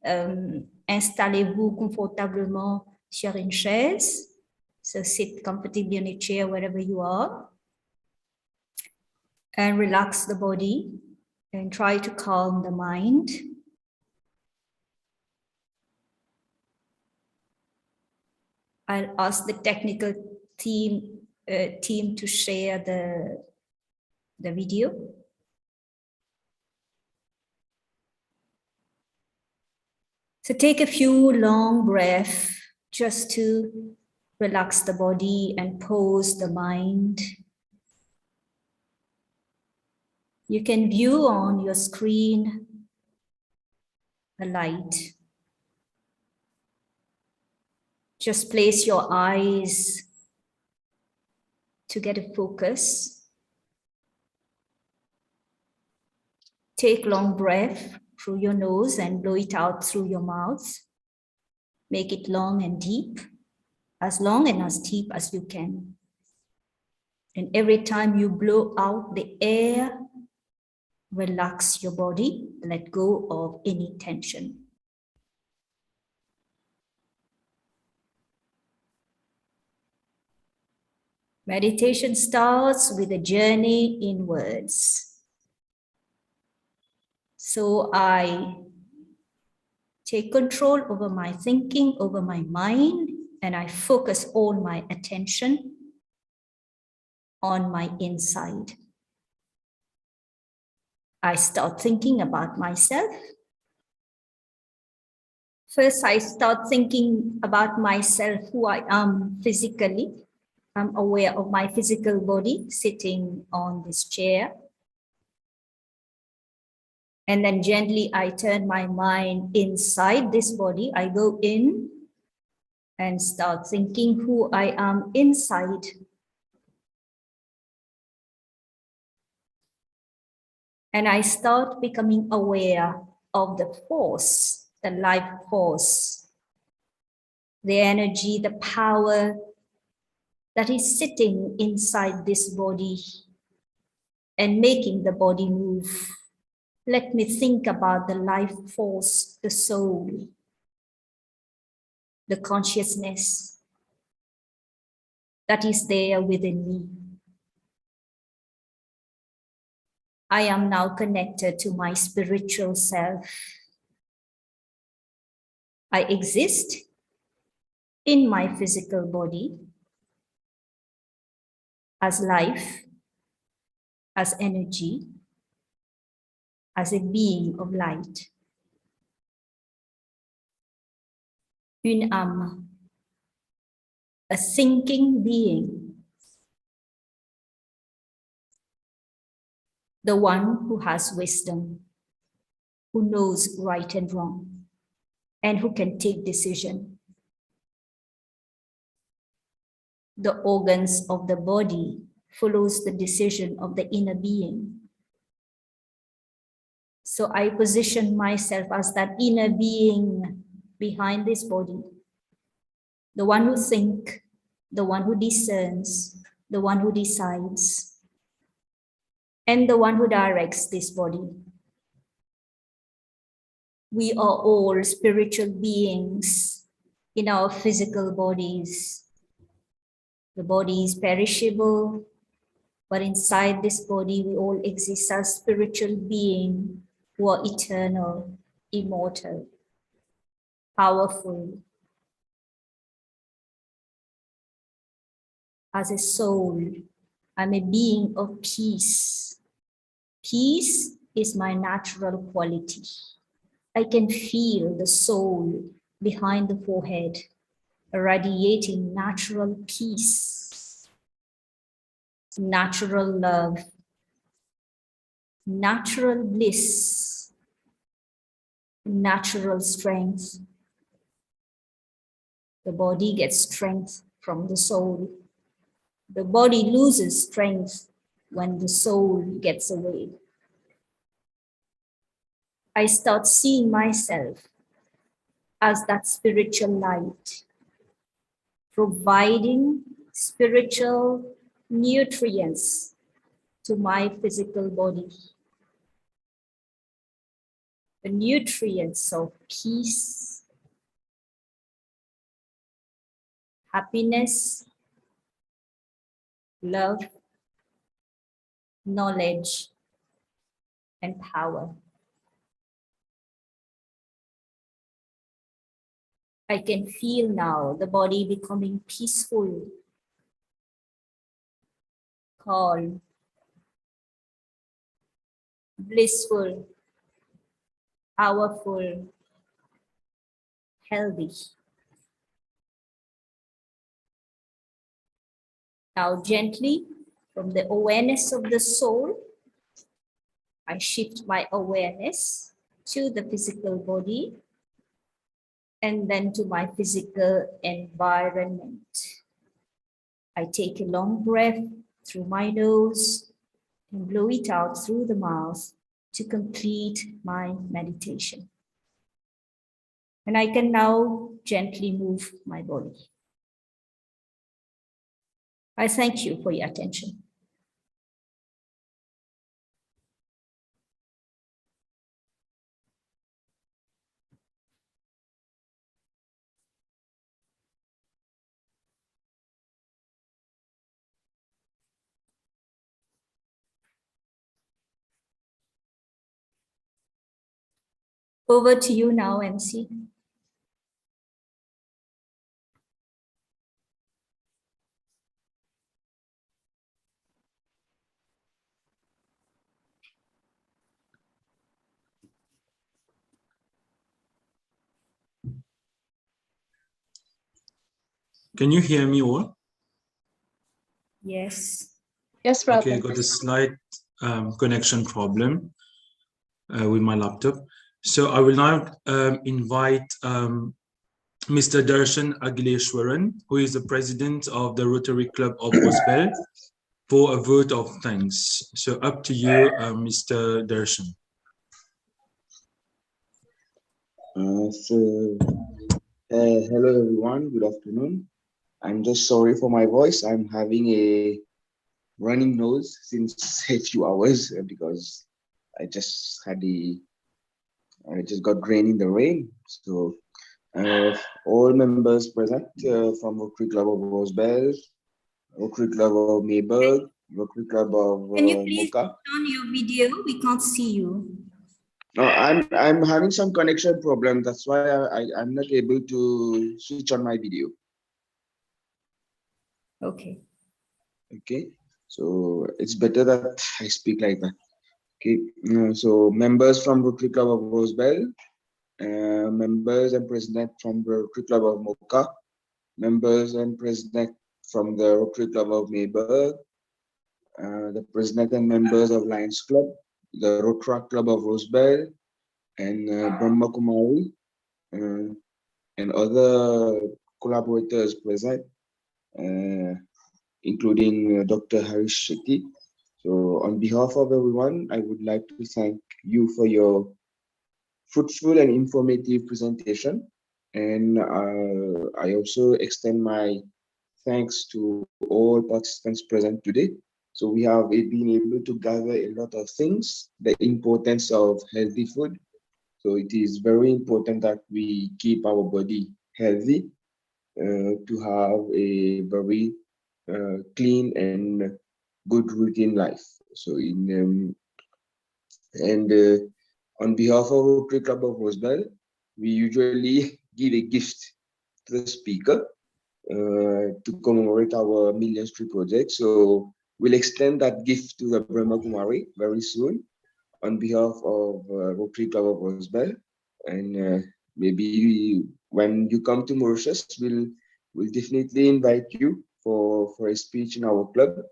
installez-vous confortablement sur une chaise. So sit comfortably on a chair wherever you are. And relax the body. And try to calm the mind. I'll ask the technical team to share the video. So take a few long breaths just to relax the body and pose the mind. You can view on your screen a light. Just place your eyes to get a focus. Take long breath through your nose and blow it out through your mouth. Make it long and deep, as long and as deep as you can. And every time you blow out the air, relax your body, let go of any tension. Meditation starts with a journey inwards. So I take control over my thinking, over my mind, and I focus all my attention on my inside. I start thinking about myself. First, I start thinking about myself, who I am physically. I'm aware of my physical body sitting on this chair. And then gently I turn my mind inside this body. I go in and start thinking who I am inside. And I start becoming aware of the force, the life force, the energy, the power that is sitting inside this body and making the body move. Let me think about the life force, the soul, the consciousness that is there within me. I am now connected to my spiritual self. I exist in my physical body as life, as energy, as a being of light. Une âme, a thinking being, the one who has wisdom, who knows right and wrong, and who can take decision. The organs of the body follows the decision of the inner being. So I position myself as that inner being behind this body, the one who thinks, the one who discerns, the one who decides, and the one who directs this body. We are all spiritual beings in our physical bodies. The body is perishable, but inside this body we all exist as spiritual beings who are eternal, immortal, powerful. As a soul, I'm a being of peace. Peace is my natural quality. I can feel the soul behind the forehead, radiating natural peace, natural love, natural bliss, natural strength. The body gets strength from the soul. The body loses strength when the soul gets away. I start seeing myself as that spiritual light, providing spiritual nutrients to my physical body. The nutrients of peace, happiness, love, knowledge, and power. I can feel now the body becoming peaceful, calm, blissful, powerful, healthy. Now gently, from the awareness of the soul, I shift my awareness to the physical body and then to my physical environment. I take a long breath through my nose and blow it out through the mouth to complete my meditation. And I can now gently move my body. I thank you for your attention. Over to you now, MC. Can you hear me all? Yes. Yes, Radha. Okay, got a slight connection problem with my laptop. So I will now invite Mr. Darshan Agleshwaran, who is the president of the Rotary Club of Rosebell, for a vote of thanks. So up to you, Mr. Darshan. Hello everyone, good afternoon. I'm just sorry for my voice. I'm having a running nose since a few hours because I just got rain in the rain. So all members present from Rotary Club of Rosebell, Rotary Club of Mayberg, Rotary Club of Can you please Mocha. turn your video? We can't see you. No, I'm having some connection problem. That's why I'm not able to switch on my video. Okay. Okay, so it's better that I speak like that. Okay, so members from Rotary Club of Rosebell, members and president from the Rotary Club of Mocha, members and president from the Rotary Club of Mayberg, the president and members of Lions Club, the Rotary Club of Rosebell, and Brahma Kumari, and other collaborators present, including Dr. Harish Shetty. So on behalf of everyone, I would like to thank you for your fruitful and informative presentation. And I also extend my thanks to all participants present today. So we have been able to gather a lot of things, the importance of healthy food. So it is very important that we keep our body healthy to have a very clean and good routine life. So on behalf of Rotary Club of Rosebell, we usually give a gift to the speaker to commemorate our Millions Tree project. So we'll extend that gift to the Brahma Kumari very soon on behalf of Rotary Club of Rosebell. And maybe when you come to Mauritius, we'll definitely invite you for a speech in our club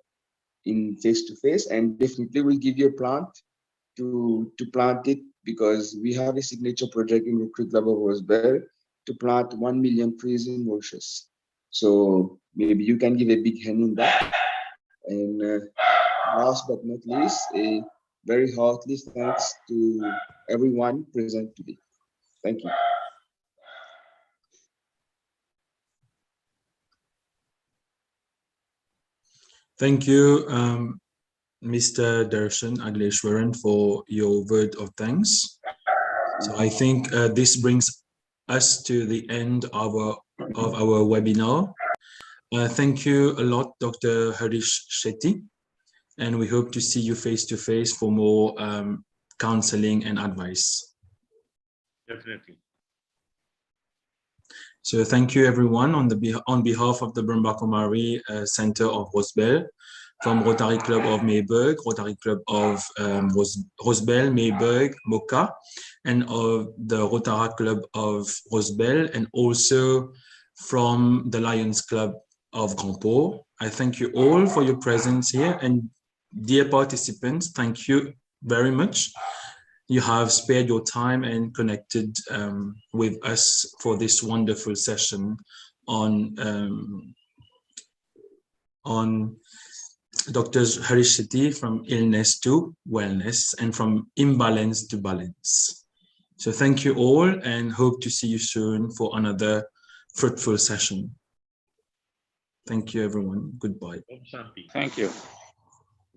in face-to-face, and definitely we'll give you a plant to plant it, because we have a signature project in Rotary Club of Rosebell to plant 1 million trees in Mauritius. So maybe you can give a big hand in that. And last but not least, a very hearty thanks to everyone present today. Thank you. Thank you, Mr. Darshan Agleshwaran, for your word of thanks. So I think this brings us to the end of our webinar. Thank you a lot, Dr. Harish Shetty, and we hope to see you face to face for more counseling and advice. Definitely. So thank you everyone on behalf of the Brahma Kumari Center of Rosebel, from Rotary Club of Mayberg, Rotary Club of Rosebel, Mayberg, Mocha, and of the Rotary Club of Rosebel, and also from the Lions Club of Grand Port. I thank you all for your presence here, and dear participants, thank you very much. You have spared your time and connected with us for this wonderful session on Dr. Harish Shetty, from illness to wellness and from imbalance to balance. So thank you all, and hope to see you soon for another fruitful session. Thank you, everyone. Goodbye. Thank you. Thank you.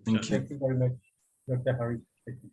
Thank you very much, Dr. Harish Shetty.